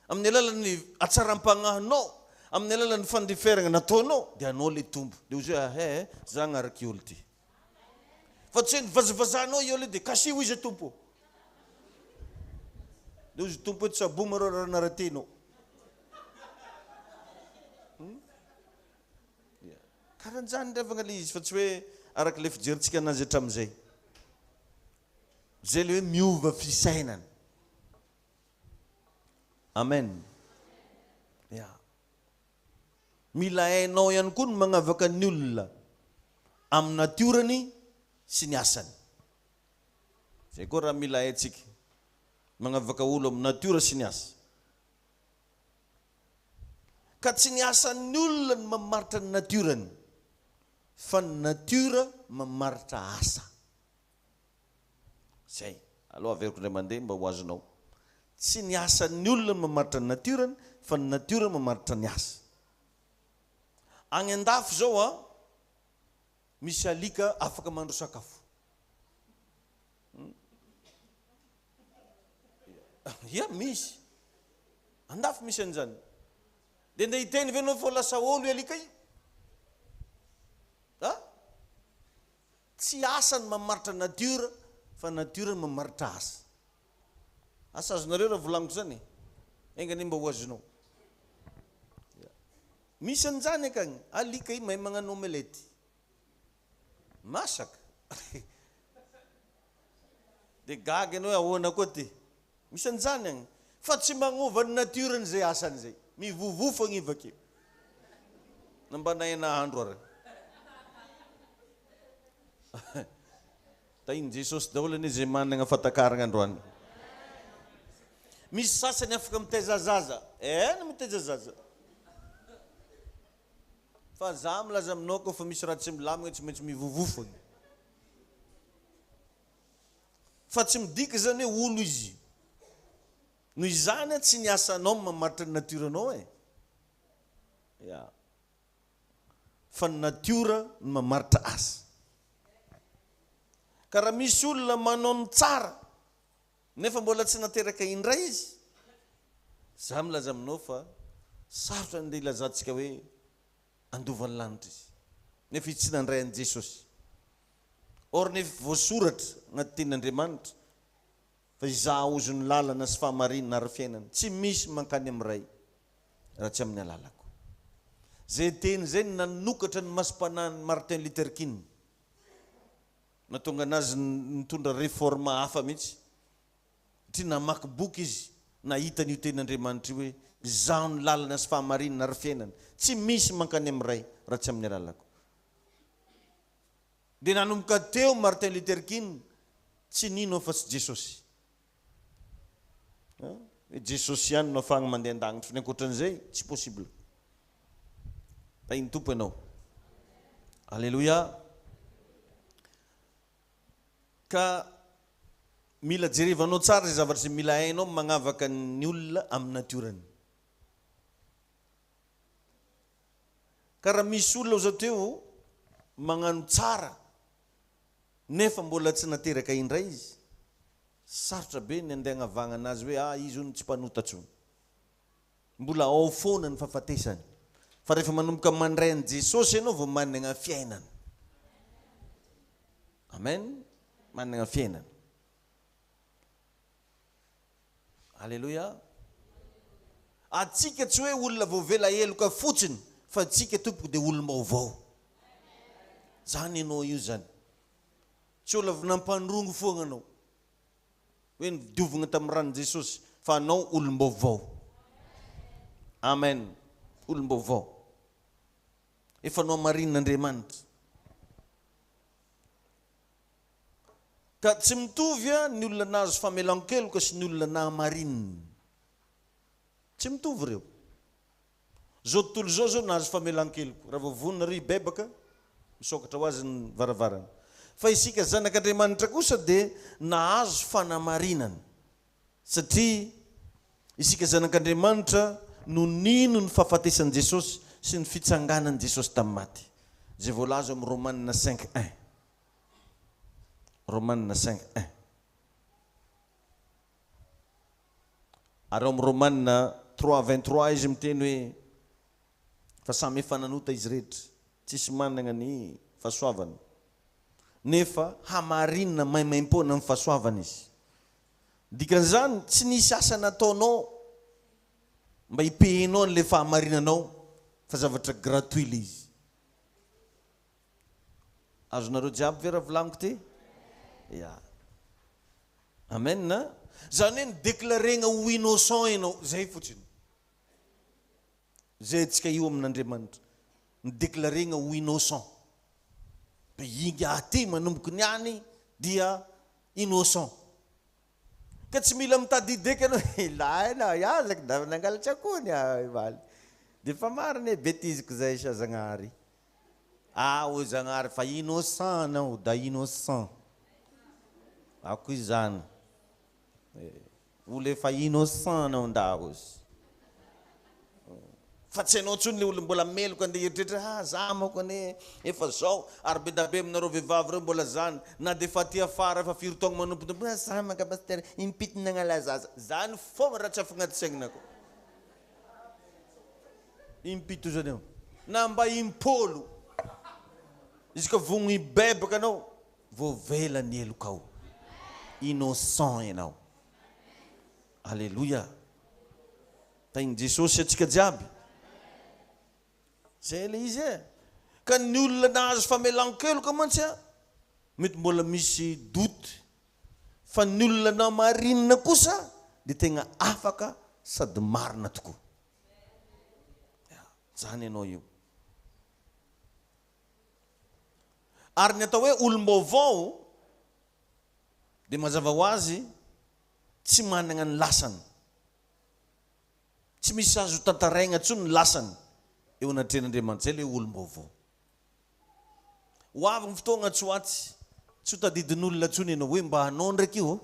amin'ny alalan'ny atsaram-pagnahinao, amin'ny alalan'ny fandeferana nataonao, dia anao le tompo. Dia ozy za agnaraky olo ty. Fa tsy vazavazanao olo dia kasi ho izy tompo. Dia ozy tompo tsy saboma rô raha naratenao. Karan'izany revagna le izy fa tsy hoe araka le fijerintsika anazy hatramin'izay. Zay le hoe miova fisainana. Amen. Mila hainao ihany koa ny magnavaka ny olona amin'ny natiorany sy ny asany. Zay koa raha mila haintsika. Magnavaka olo amin'ny natiora sy ny asa. Ka tsy ny asan'ny olona ny mamaritra ny natiorany, fa ny natiora mamaritra asa. Zay. Aloha averiko indray mandeha mba ho azonao. Tsy ny asan'ny olona ny mamaritra ny natiorany, fa ny natiora mamaritra ny asa. Agny an-dafo zao misy alika afaka mandro sakafo. Misy. An-dafo misy an'izany. Dia ndeha hiteny ve anao fa lasa olo alika io? Tsy asany mamaritra natiora, fa natiora mamaritra asa. Asa azonareo raha volagniko zany. Engany mba ho azonao. Misy an'izany akagny, alika io mahay magnano omelety. Masaka. Dia gaga anao ahoana koa ty. Misy an'izany agny. Fa tsy magnova ny natiorany zay asany zay. Mivovo fogna io vakeo. Nambana nahandro ara. Tainy Jesosy daholo anie zay manana fatakarana androany. Misy sasany afaka mitaiza zaza. Mitaiza zaza. Fa za milaza aminao koa fa misy raha tsy milamina tsy maintsy mivovo fogna. Fa tsy midika zany hoe olo izy. Noho izany tsy ny asanao mamaritra ny natioranao fa ny natiora ny mamaritra asa. Ka raha misy olona manao ny tsara nefa mbola tsy nateraka indray izy, za milaza aminao fa sarotra andeha ilazantsika hoe andovan'ny lanitra izy. Nefa tsy nandray an'i Jesosy. Or nefa voasoratra agnaty tenin'Andriamanitra fa izaha ozony lalana sy fahamarinana ary fiainana. Tsy misy mankany amin'iray raha tsy amin'ny alalako. Zay teny zay nanokatra ny masompanahiny Martin Luther King. Natonga anazy nitondra réforme hafa mihitsy. Ty namaky boky izy, nahita n'io tenin'Andriamanitra hoe izaho ny lalana sy fahamarinana ary fiainana. Tsy misy mankany amin'iray raha tsy amin'ny alalako. Dia nanomboka teo Martin Luther King tsy nino fa tsy Jesosy. Jesosy ihany no afahagna mandeha an-danitra, fa ny ankoatran'izay tsy possible. Tainy tompo ianao. Alleluia. Ka mila jerevanao tsara izay zavatra izay mila hainao magnavaka ny olona amin'ny natiorany. Ka raha misy olona zao teo magnano tsara nefa mbola tsy nateraka indray izy, sarotra be ny andeha agnavagna anazy hoe izy ony tsy mpanota tsony. Mbola ao foana ny fahafatesany. Fa rehefa manomboka mandray an' Jesosy ianao vao manana fiainana. Amen. Manana fiainana. Alleluia. Atsika tsy hoe olona vao vela eloka fotsiny, fa atsika tompoko dia olom-baovao. Zany ianao io zany. Tsy olona nampandrongo foana anao hoe nidiovina tamin'ny ranon Jesosy, fa anao olom-baovao. Amen. Olom-baovao. Efa anao marin'Andriamanitra. Ka tsy mitovy ny olona nahazo famelan-keloka sy ny olona nahamarinina. Tsy mitovy ireo. Zao tontolo zao nahazo famelan-keloka. Raha vao vonina ry bebaka, misokatra ho azy ny varavarana. Fa isika zanak'Andriamanitra kosa dia nahazo fanamarinana. Satria isika zanak'Andriamanitra no nino ny fahafatesan'i Jesosy sy ny fitsanganan'i Jesosy tamin'ny maty. Zay voalaza amin'ny Romanina 5:1. Romanina 5:1. Ary amin'ny Romanina 3:23 izy miteny hoe fa samy efa nanota izy rehetra, tsisy manana ny fahasoavana. Nefa hamarinina maimaim-poana amin'ny fahasoavana izy. Dikan'izany tsy nisy asa nataonao mba hipehenao an'ilay fahamarinanao, fa zavatra gratuit ilay izy. Azonareo jiaby ve raha volaniko ty? Ya. Amen na? Zany hoe nidéclarena ho innocent ianao, zay fotsiny. Zay tsika io amin'Andriamanitra. Nidéclarena ho innocent. Inga aty manomboka ny any dia innocent. Ka tsy mila mitady ideka anao, ilaina yazaka da nangalatra koa ny valy. Dia fa marina betiziko zay sa Zagnahary. O Zagnahary fa innocent anao, da innocent. Ako izany. Olo efa innocent anao ndahos. Fa tsy anao tsony le olo mbola meloka andeha eritreritra, za manko ane efa zao, ary be da be aminareo vehivavy reo mbola zany, na dia fa ty afara fa firotoagna manompotompo, za manka pasteur impitina agnalazaza. Zany foana raha tsy afaka anaty sainako. Impito zany eo. Na mba impolo. Izy ka vogno ibebaka anao, vao vela ny eloka ao. Innocent ianao. Alléluia. Tain'i Jesosy atsika jiaby. Zay le izy e. Ka ny olona nahazo famelan-keloka mantsy mety mbola misy doute. Fa ny olona nahamarinina kosa dia tegna afaka sady marina tokoa. Zany ianao io. Ary ny atao hoe olom-baovao dia mazava ho azy tsy manana ny lasany. Tsy misy azo tantaraigna tsony ny lasany eo anatren'Andriamanitra. Zay le olom-baovao. Ho avy ny fotoagna tsy ho atsy, tsy ho tadidin'olona tsony ianao hoe mba hanao ndraiky io.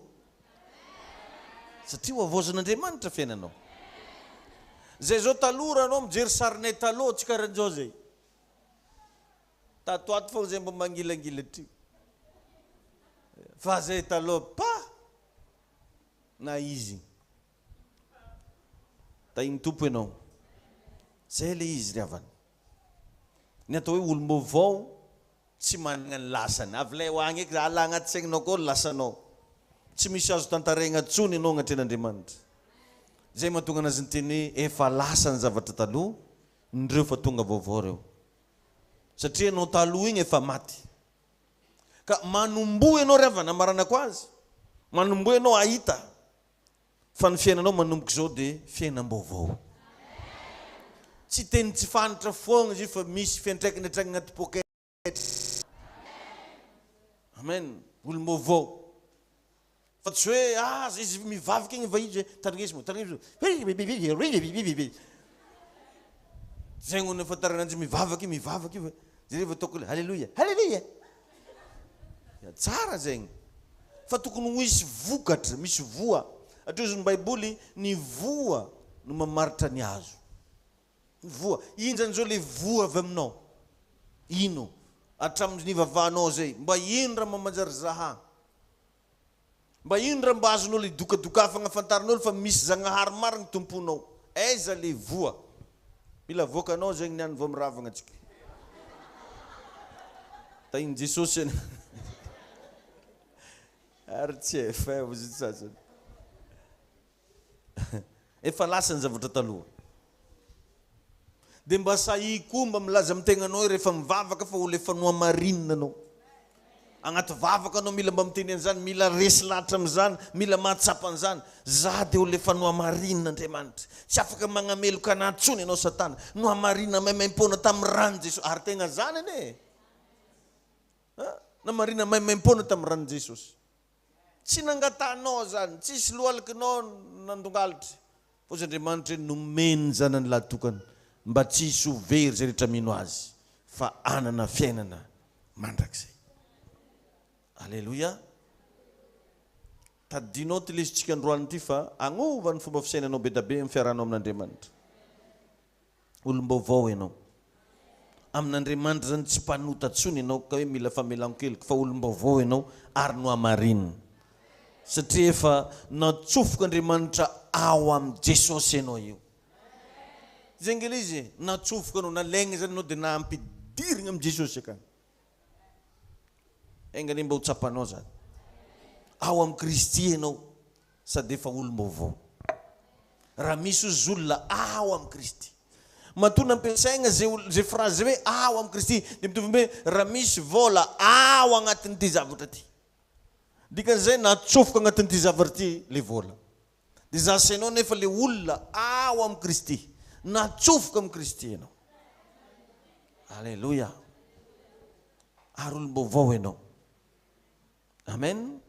Satria ho avoazan'Andriamanitra fiainanao. Zay zao taloha anao mijery sarinay taloha tsy karahan'izao zay. Tatoato foana zay mba mangilangilatra. Fa zay taloha na izy. Tain'ny tompo ianao. Zay le izy ry havana. Ny atao hoe olom-baovao tsy manana ny lasany. Avy lay ho agny eky ala agnaty saigninao koa lasanao. Tsy misy azo tantaraigna tsony ianao agnatren'Andriamanitra. Zay mahatonga anazy ny teny hoe efa lasa ny zavatra taloha, ndreo fa tonga vaovao reo. Satria ianao taloha igny efa maty. Ka manomboa ianao ry havana maranako azy. Manomboa ianao ahita fa ny fiainanao manomboka izao dia fiainam-baovao. tsy teny tsy fantatra foagna izy fa misy fiantraikany hatrany agnaty poketra. Amen. Olombavao. Fa tsy hoe izy mivavaka igny va izy tarignesimo. Zay ngony fatarana anjy mivavaka io. Zay va toko halleluja. Halleluja. Tsara zegny. Fa tokony misy vokatra, misy voa. Atrozony Baiboly ny voa no mamaritra ny hazo. Voa. Ino zany zao le voa avy aminao? Ino? Hatramin'ny vavahanao zay. Mba ino raha mamanjary zaha? Mba ino raha mba azonao le dokadokafagna fantarin'olo fa misy zagnahary marina tomponao? Aiza le voa? Mila voakanao zegny niany vao miravagna antsika. Tainy Jesosy ary tsy efa ozy sasany. Efa lasa ny zavatra taloha. Dia mba sahy koa mba milaza amin'ny tegnanao rehefa mivavaka fa olo efa nohamarinina anao. Agnaty vavaka anao mila mba miteny an'izany, mila resy lahatra amin'izany, mila mahatsapa an'izany. Za dia olo efa nohamarinina Andriamanitra. Tsy afaka magnameloka anahy intsony ianao Satana. Nohamarinina maimaim-poana tamin'ny rano Jesosy. Ary tegna zany ane. Namarina maimaim-poana tamin'ny rano Jesosy. Tsy nangatanao zany, tsisy loalikinao nandongalitra. Fa Andriamanitra nomeny zanany lahatokana mba tsisy ho very zay rehetra mino azy, fa anana fiainana mandrakizay. Alléluia. Tadinao ty lesitsika androany ity fa agnova ny fomba fisainanao be da be amin'ny fiarahanao amin'Andriamanitra. Olombavao ianao. Amin'Andriamanitra zany tsy mpanota tsony ianao ka hoe mila famelan-keloka, fa olombavao ianao ary nohamarinina. Satria efa natsofoka Andriamanitra ao amin'ny Jesosy ianao io. Zay ngely izy, natsofoka anao, nalaigna zany anao dia nampidirigna amin'ny Jesosy akany. Engany mba ho tsapanao zany. Ao amin'ny Kristy ianao sady efa olombavao. Raha misy ozy olona ao amin'ny Kristy. Matoa nampiasaigna zay phrase hoe ao amin'ny Kristy dia mitovy hoe raha misy vola ao agnatin'ity zavatra ty. Dikan'izay natsofoka agnatin'ity zavatra ty le vola. Dia zasainao nefa le olona ao amin'ny Kristy. Natsofoka amin'ny Kristy ianao. Alléluia. Ary olombavao ianao. Amen.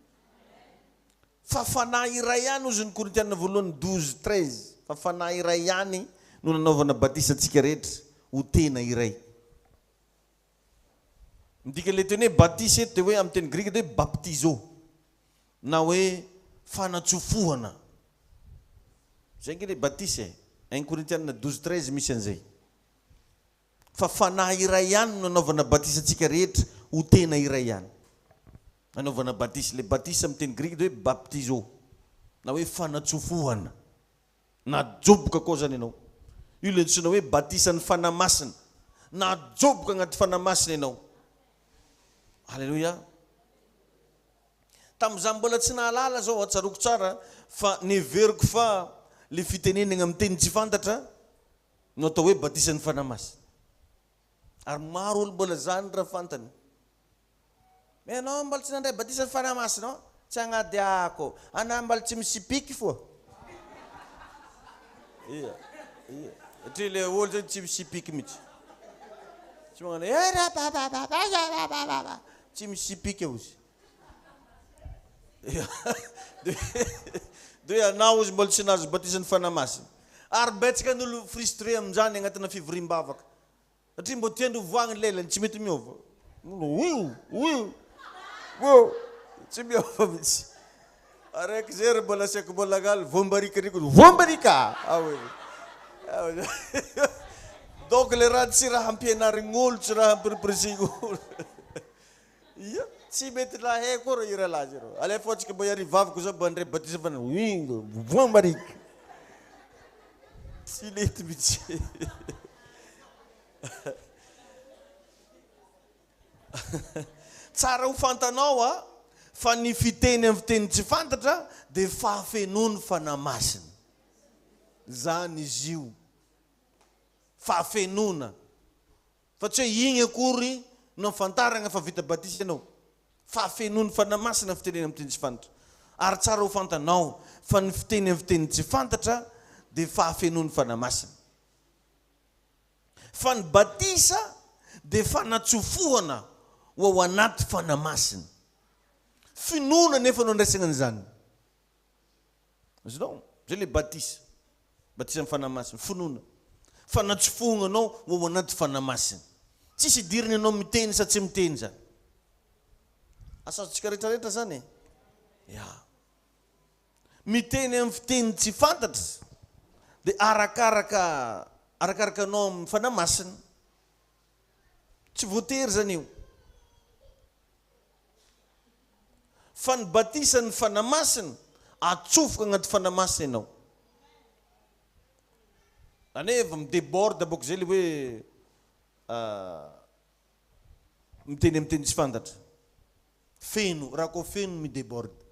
Fa fanahy iray ihany ozy ny Korintiana voalohany 12:13. Fa fanahy iray ihany no nanaovana batisantsika rehetra ho tena iray. Midika le teny hoe batisa eto dia hoe amin'ny teny grika dia hoe baptizo. Na hoe fanatsofohana. Zay ngely batisa e. 1 Korintiana 12:13 misy an'izay. Fa fanahy iray ihany no nanaovana batisantsika rehetra ho tena iray ihany. Nanaovana batisa, le batisa amin'ny teny grika dia hoe baptizo. Na hoe fanatsofohana. Na joboka koa zany ianao. Io le antsoina hoe batisan'ny fanamasina. Na joboka agnaty fanamasina ianao. Alléluia. Tamin'izany mbola tsy nahalala zao atsaroko tsara fa neveriko fa le fitenenana amin'ny teny tsy fantatra no atao hoe batisan'ny fanamasina. Ary maro olo mbola zany raha fantany. Anao mbola tsy nandray batisan'ny fanamasina ao? Tsy agnadiako. Anao mbola tsy misipiky foa. Iya. Satria le olo zay tsy misipiky mihitsy. Tsy magnano tsy misipiky ozy. Dia anao ozy mbola tsy nahazo batisan'ny fanamasina. Ary betsaka n'olo frustré amin'izany agnatina fivoriam-bavaka. Satria mbo tiandro voagny lelany tsy mety miova. Tsy miova mihitsy. Araiky zay ry mbola asiako mbola galy vombarikariky vombarika. Donc le raha tsy raha ampianarin'olo, tsy raha ampiriprisig'olo. Ia, tsy mety lahay koa i raha lazy rô. Alefa antsika mba hiarivavako zao mba andray batisa fa vombarika. Tsy lety mihitsy. Tsara ho fantanao fa ny fiteny amin'ny fiteny tsy fantatra dia fahafenony fanamasina. Zany izy io. Fahafenona. Fa tsy hoe igny akory no fantaragna fa vita batisa ianao. Fahafenony fanamasina fiteneny amin'ny fiteny tsy fantatra. Ary tsara ho fantanao fa ny fiteny amin'ny fiteny tsy fantatra dia fahafenony fanamasina. Fa ny batisa dia fanatsofohana ho ao anaty fanamasina. Finoana nefa no andraisana an'izany. Izinao, zay le batisa. Batisa amin'ny fanamasina, finoana. Fanatsofohana anao ho ao anaty fanamasina. Tsisy diriny anao miteny sa tsy miteny zany. Asatsika rehetrarehetra zany. Ya. Miteny amin'ny fiteny tsy fantatra dia arakaraka anao amin'ny fanamasina. Tsy voatery zany io. Fa ny batisa ny fanamasina atsofoka agnaty fanamasina ianao. Anefa midéborde boko zay le hoe miteny amin'ny teny tsy fantatra. Feno, raha koa feno midéborde.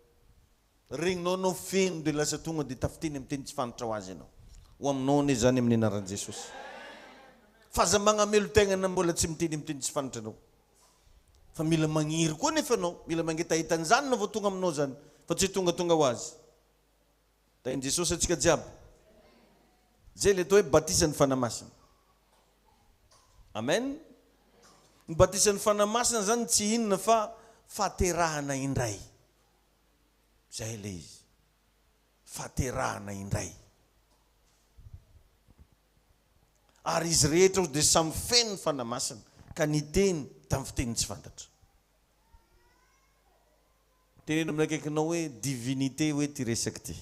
Regninao anao feno dia lasa tonga dia tafiteny amin'ny teny tsy fantatra ho azy ianao. Ho aminao anie zany amin'ny anaran'i Jesosy. Faza magnamelo tegnana mbola tsy miteny amin'ny teny tsy fantatra anao. Fa mila magniry koa nefa anao, mila mangetaheta an'izany na vao tonga aminao zany, fa tsy tonga ho azy. Tain'i Jesosy atsika jiaby. Zay le atao hoe batisa ny fanamasina. Amen. Ny batisa ny fanamasina zany tsy inona fa fahaterahana indray. Zay le izy. Fahaterahana indray. Ary izy rehetra dia samy feno ny fanamasina ka niteny tamin'ny fiteny tsy fantatra. Teneno amin'ny akaikinao hoe divinité hoe ty resaky ty.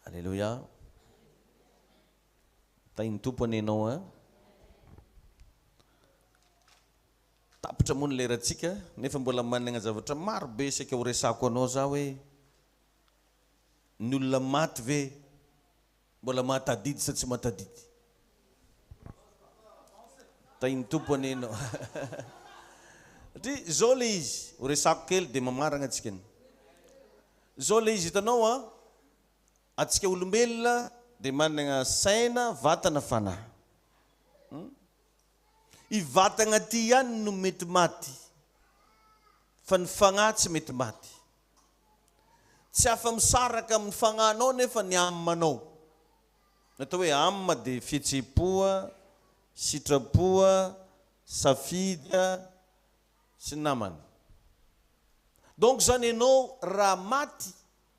Alléluia. Tain'ny tompo anenao tapitra moa ny lerantsika nefa mbola manana zavatra maro be isaky ho resako anao za hoe ny olona maty ve mbola mahatadidy sa tsy mahatadidy. Tain'ny tompo anenao. Satria zao le izy ho resako kely dia mamarana antsika. Zao le izy hitanao atsika olombelona dia manana saina, vatana, fanahy. I vatana ty ihany no mety maty. Fa ny fanahy tsy mety maty. Tsy afa-misaraka amin'ny fanahinao nefa ny amanao. Natao hoe amma dia fihetsepoa, sitrapoa, safidia, sy namana. Donc zany ianao raha maty,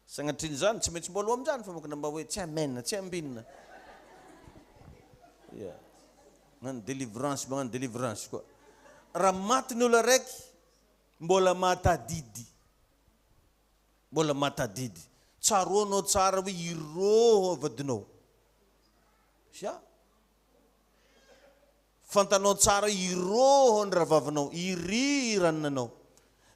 sanatrin' zany tsy maintsy mbola amin'izany fa mokana mba hoe tsy amena, tsy ambinina. Magnano délivrance koa. Raha maty ny olo araiky mbola mahatadidy. Mbola mahatadidy. Tsaroanao tsara hoe irô vadinao. Sia. Fantanao tsara irô ny ravavinao, iry ranonanao.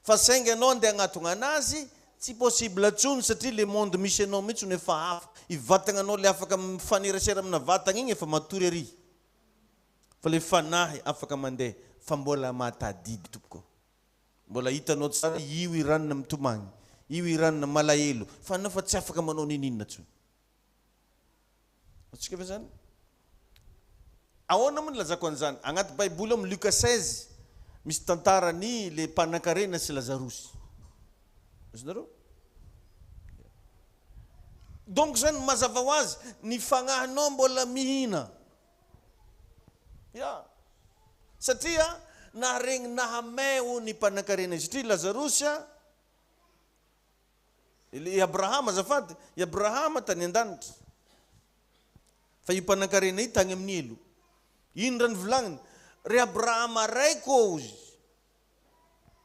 Fa saingy anao andeha agnatona anazy, tsy possible atsony satria le monde misy anao mihitsy no efa hafa. I vatagna anao le afaka mifanerasera amina vatagna igny efa matory ary. Fa le fanahy afaka mandeha fa mbola mahatadidy tompoko. Mbola hitanao tsara io iranona mitomagny, io iranona malahelo, fa anao fa tsy afaka manao ninina tsony. Atsika ve zany? Ahoana moa ny lazako an'izany? Agnaty Baiboly amin'ny Luka 16 misy tantarany le mpanan-karena sy Lazarosy. Izinareo? Donc zany mazava ho azy ny fanahinao mbola mihina. Ya. Satria naharegny nahamay ho ny mpanan-karena izy. Satria Lazarosy i Abrahama azafady, i Abrahama tany an-danitra. Fa io mpanan-karena io tany amin'ny elo. Ino raha nivolagniny? Re Abrahama raiko izy.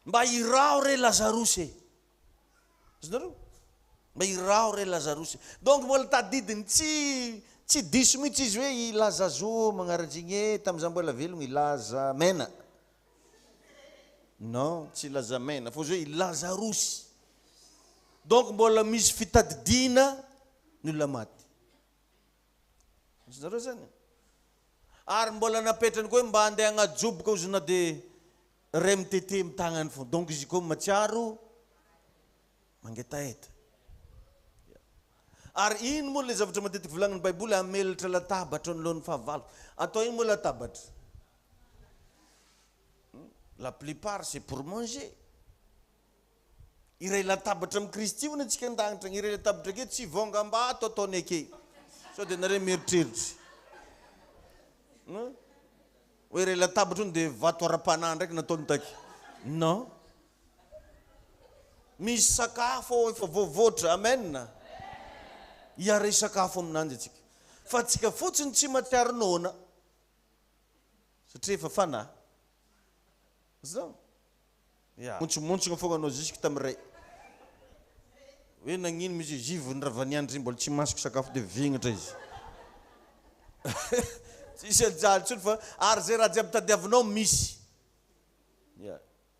Mba irao re Lazarosy. Izinareo? Mba irao re Lazarosy. Donc mbola tadidiny tsy diso mihitsy izy hoe ilaza zo magnarajigny tamin'izany mbola velogny ilaza mena. Non, tsy ilaza mena, fa hoe Lazarosy. Donc mbola misy fitadidina ny olona maty. Izinareo zany? Ary mbola napetrany koa mba andeha agnajoboka ozy na dia ray mitete amin'ny tagnany fo. Donc izy koa matsiaro mangetaheta. Ary ino moa le zavatra matetiky volagniny Baiboly amelatra latabatra anoloan'ny fahavalo. Atao ino moa latabatra? La plupart c'est pour manger. Iray latabatra amin'ny Kristy io antsika an-dagnitra, iray latabatra ake tsy vongam-bato ataony ake. Sao dia nareo mieritreritra. hoe re latabatra ony dia vato ara-panahy ndraiky nataony taky non misy sakafo ao efa voavoatra amen hiare sakafo aminanjy atsika fa tsika fotsiny tsy matsiary nona satria efa fanahy zao montsomontsogna fogna anao jusque tamiray hoe nagnino misy jivony ravaniandry mbola tsy masiko sakafo dia vignatra izy tsisy ajaly tsony fa ary zay raha jiaby tadiavinao misy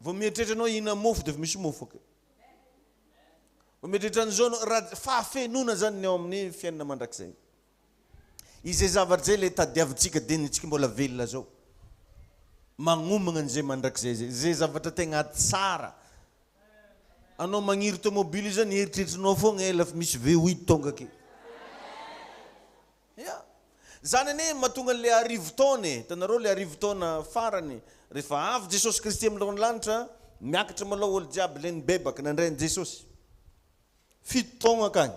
vao mieritreritra anao ihina mofo dia misy mofo ak vao mieritreritra an'izao raha fahafenona zany ny ao amin'ny fiainana mandrakizay izay zavatra zay le tadiavintsika denitsika mbola velona zao magnomagna an'izay mandrakizay zay zavatra tegna tsara anao magniry tomobily zany eritreritrinao fogna ela fa misy V8 tonga ake zany ane mahatonga le arivo-taona tanareo le arivo-taona farany rehefa avy Jesosy Kristy amin'ny lanitra miakatra malao olo jiaby le nibebaka nandrainy Jesosy 7 taona akany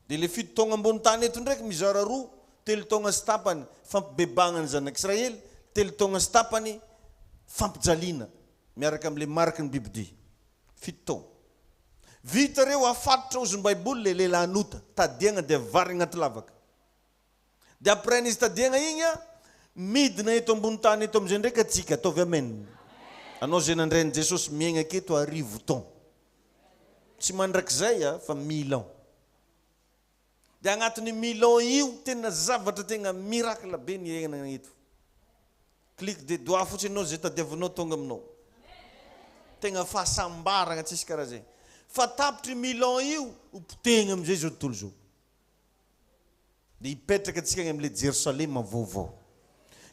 dia le 7 taona ambony tany eto ndraiky mizara roa 3 taona sy tapany fampibebagnany zanak'Israely 3 taona sy tapany fampijaliana miaraka amin'le mariky ny bibidia 7 taona vita reo afatotra ozony baiboly le lehilahy anota tadiagna dia vary agnaty lavaka dia après n'izy tadiagna igny midina eto ambony tany eto amin'izay ndraiky atsika ataovy amen anao zay nandrainy Jesosy miaigna aketo arivo taona tsy mandrakizay fa 1000 ans dia agnatin'ny 1000 ans io tena zavatra tegna miracle be ny aignana eto clique des doigts fotsiny anao zay tadiavinao tonga aminao tegna fahasambaragna tsisy karaha zay fa tapitry 1000 ans io hopotehigna amin'izay zao tontolo zao dia hipetraka atsika agny amin'le Jerosalema vaovao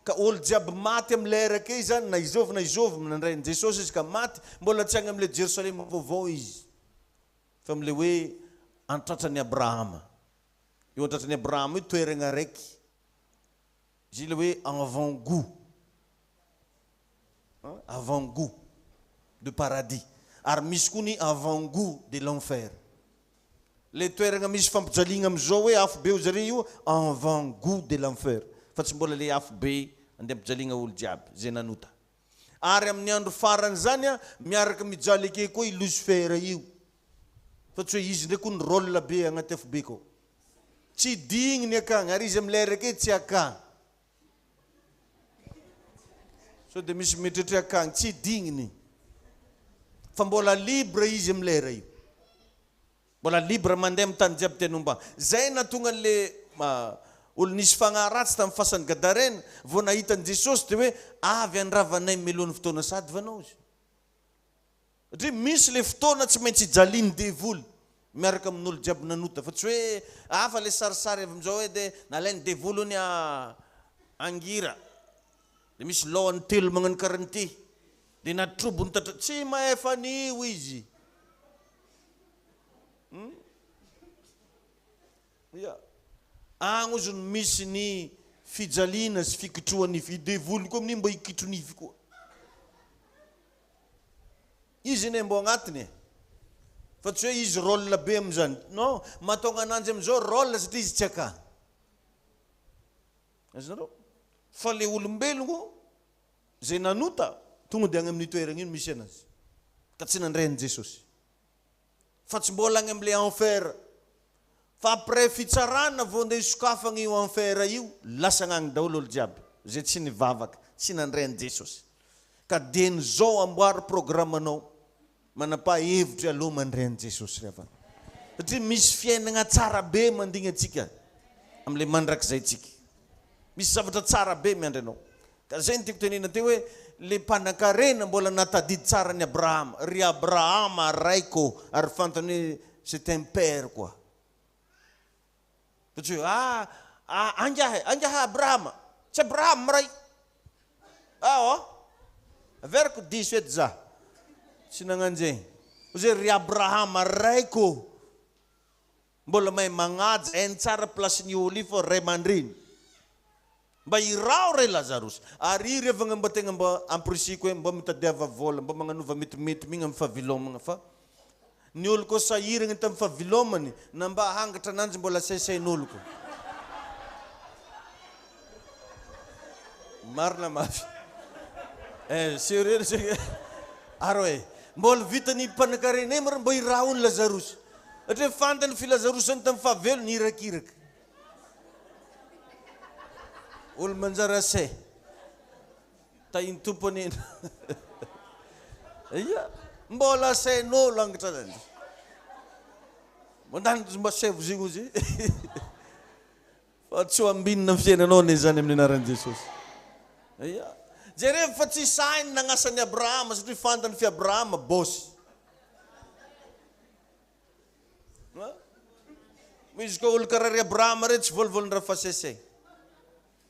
ka olo jiaby maty amin'le erake zany na izovy nandrainy Jesosy izy ka maty mbola tsy agny amin'le Jerosalema vaovao izy fa amin'le hoe antratran'ny Abrahama io antratran'ny Abrahama io toeragna raiky izy le hoe avant-goût de paradis ary misy koa ny avant-goût de l'enfer le toeragna misy fampijaliagna am'izao hoe afo be ozy io avant-goût de l'enfer fa tsy mbola le afo be andeha ampijaliagna olo jiaby zay nanota ary amin'ny andro farany zany miaraka mijaly ake koa i Lucifer io fa tsy hoe izy ndraiky koa ny rôle be agnaty afo be koa tsy digniny akagny ary izy amin'le rake tsy akagny so dia misy mieritreritra akagny tsy digniny fa mbola libre izy am'lera io mbola libre mandeha amin'ny tany jiaby tiany ombana zay natonga le olo nisy fagnaharatsy tamin'ny fasan'ny Gadarena vao nahitany Jesosy dia hoe avy andravanay melohan'ny fotoana sady vanao izy satria misy le fotoana tsy maintsy jaliany devoly miaraka amin'olo jiaby nanota fa tsy hoe afa le sarisary avy amin'izao hoe dia nalainy devolony angira dia misy lohany 3 magnano karan'ity dia natrobony tatra tsy maefa nio izy agny ozy misy ny fijaliana sy fikitroanify idevolony koa amin'iny mba hikitronify koa izy ine mbo agnatiny fa tsy hoe izy rôle be amin'izany non mahatonga ananjy amin'izao rôle satria izy tsy akany azonareo fa le olombelogno zay nanota tonga dia agny amin'ny toeragna ino misy anazy ka tsy nandrainy Jesosy fa tsy mbola agny amin'le enfer fa après fitsarana vao ndeha isokafagna io enfer io lasa agnagny daholo olo jiaby zay tsy nivavaka tsy nandrainy Jesosy ka dieny zao amboary programmanao manapa-hevitry aloha mandrainy Jesosy rehefa satria misy fiainagna tsara be mandigna atsika amin'le mandrakizay tsika misy zavatra tsara be miandry anao ka zay ny tiako tenena teo hoe le mpanan-karena mbola natadidy tsara ny Abrahama ry Abrahama raiko ary fantany hoe c'est un père quoi satria angaha Abrahama tsy Abrahama ray averiko 18 za tsy nagnanjay ozy ry Abrahama raiko mbola mahay magnaja hainy tsara placen'ny olo io fa ray aman-dreny mba irao ray Lazarosy ary revagna mba tegna mba ampirisiko hoe mba mitadiava vola mba magnanova metimety migny amin'ny fahavilomagna fa ny olo koa sahiragna tamin'ny fahavilomany na mba hangatra ananjy mbola saisain'olo koa marina mafy sérieux ary hoe mbola vitany mpanankarenay mara mbo iraha ony Lazarosy satria fantany fi Lazarosy tamin'ny fahavelo ny irakiraka olo manjara say tainy tompony ia mbola sain'olo angatra zany mandany mba sevo zigny ozy fa tsy ho ambinina amin'ny fiainanao ne zany amin'ny anaran'i Jesosy ia jereo fa tsy sainy nagnasany Abrahama satria fantany fi Abrahama bosy misy koa olo karaha ry Abrahama re tsy volovolony raha fasesay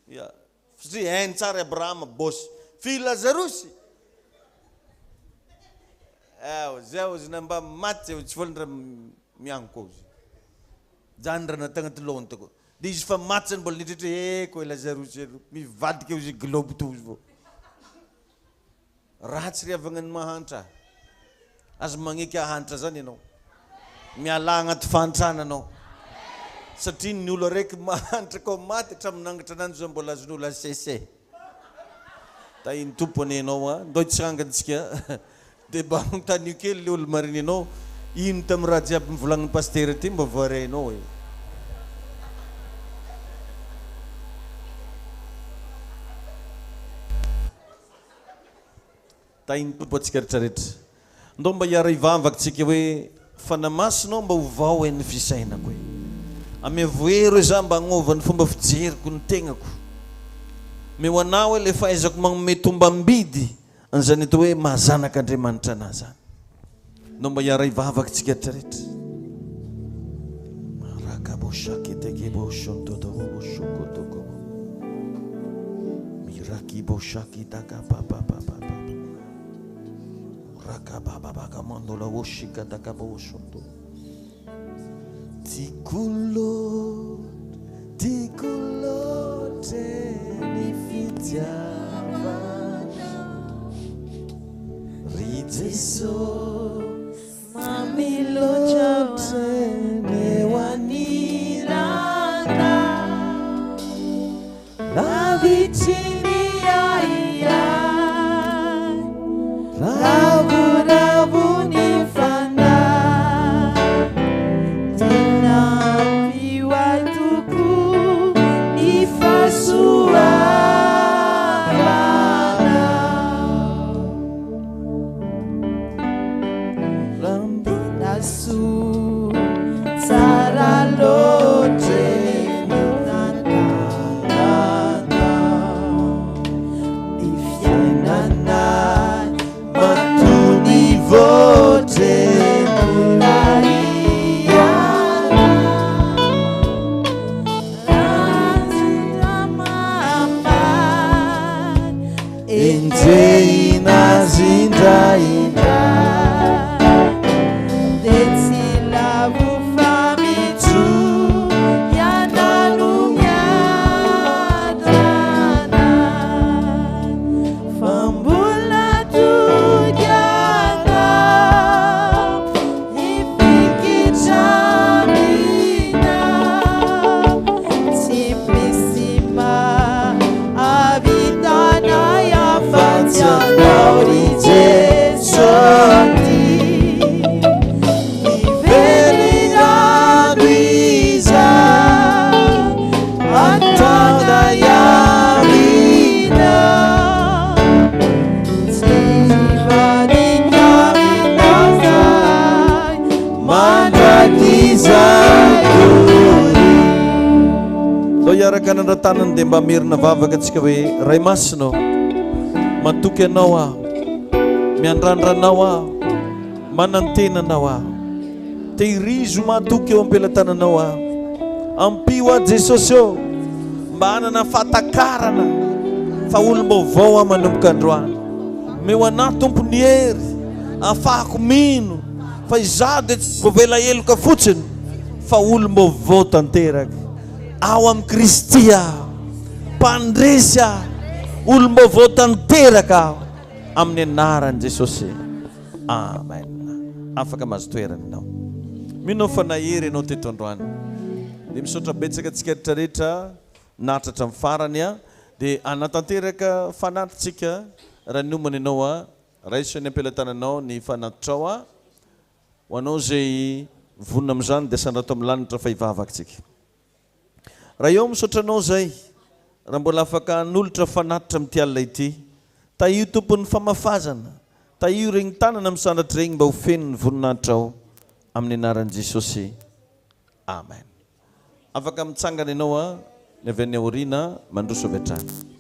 ia satria hainy tsara Abrahama bosy fi Lazarosy zay ozy namba maty tsy volony raha miagno koa ozy zany raha natagna tilohany tako dia izy fa maty zany mbola nitritra koa Lazarosy mivadika ozy globe to ozy vo ratsy ry avagnany mahantra azo magneky ahantra zany ianao miala agnaty fantrana anao satria ny olo araiky mahantra koa maty hatraminangatra ananjy zao mbola azon'olo asese tainy tompony ianao ndao tsirangantsika dia mba tanio kely le olo mariny anao ino tamin'ny raha jiaby mivolagniny pasteur ty mba voarainao e tainy tompo atsika rehetrarehetra ndao mba hiara ivavaka tsika hoe fanamasinao mba hovao ny fisainako e ame voero za mba agnovany fomba fijeriko ny tegnako me ho anao hoe le fahaizako magnome tombam-bidy an'izany atao hoe mahazanak'Andriamanitra anahy zany ndao mba hiara ivavaka tsika rehetrarehetra rakaboshakitekeboshontodorobosokotoko mirakiboshakitakapapapapa rakabababaka mandola woshika takaboshondo tikulot ni fitiavana rijeso mamilote newaniranga la vitini ya ravu ni fana tinapiwa tuku ifasuarana rambinasu saralote nunanana ifyanana vote murariana ranzindamamba enjeina zindaina detsilavu famitu yananumyadana fambula tudyana ifikichamina simplissima abitana yafazianaurijesoti iveriragwiza atana yamina lo iaraka nandratanany dia mba mirina vavaka atsika hoe ray masina matoky anao aho miandrandranao aho manantenanao aho tehirizo matoky eo ampelatananao aho ampio a Jesosy eo mba hanana fahatakarana fa olom-baovao aho manomboka androany me ho anahy tompony hery afahako mino fa izaho dia tsy voavela eloka fotsiny fa olom-baovao tanteraka ao amin'ny Kristy aho mpandresy aho olom-baovao tanteraka aho amin'ny anaran'i Jesosy amen afaka mahazo toerana ianao minao fa nahery ianao teto androany dia misaotra betsaka antsika rehetrarehetra nahatratra amin'ny farany dia anatanteraka fanatritsika raha nomana ianao a raiso ny ampelantananao ny fanatitrao a ho anao zay vonona amin'izany dia sandrato amin'ny lanitra fa hivavakatsika raha eo misotranao zay raha mbola afaka n'olotra fanatitra amin'ity alina ity tahio tompon'ny famafazana tahio regny tanana misandatra regny mba ho feno ny voninahitra ao amin'ny anaran'i Jesosy amen afaka mitsangana ianao a ny avy any aoriana mandroso avy hatrany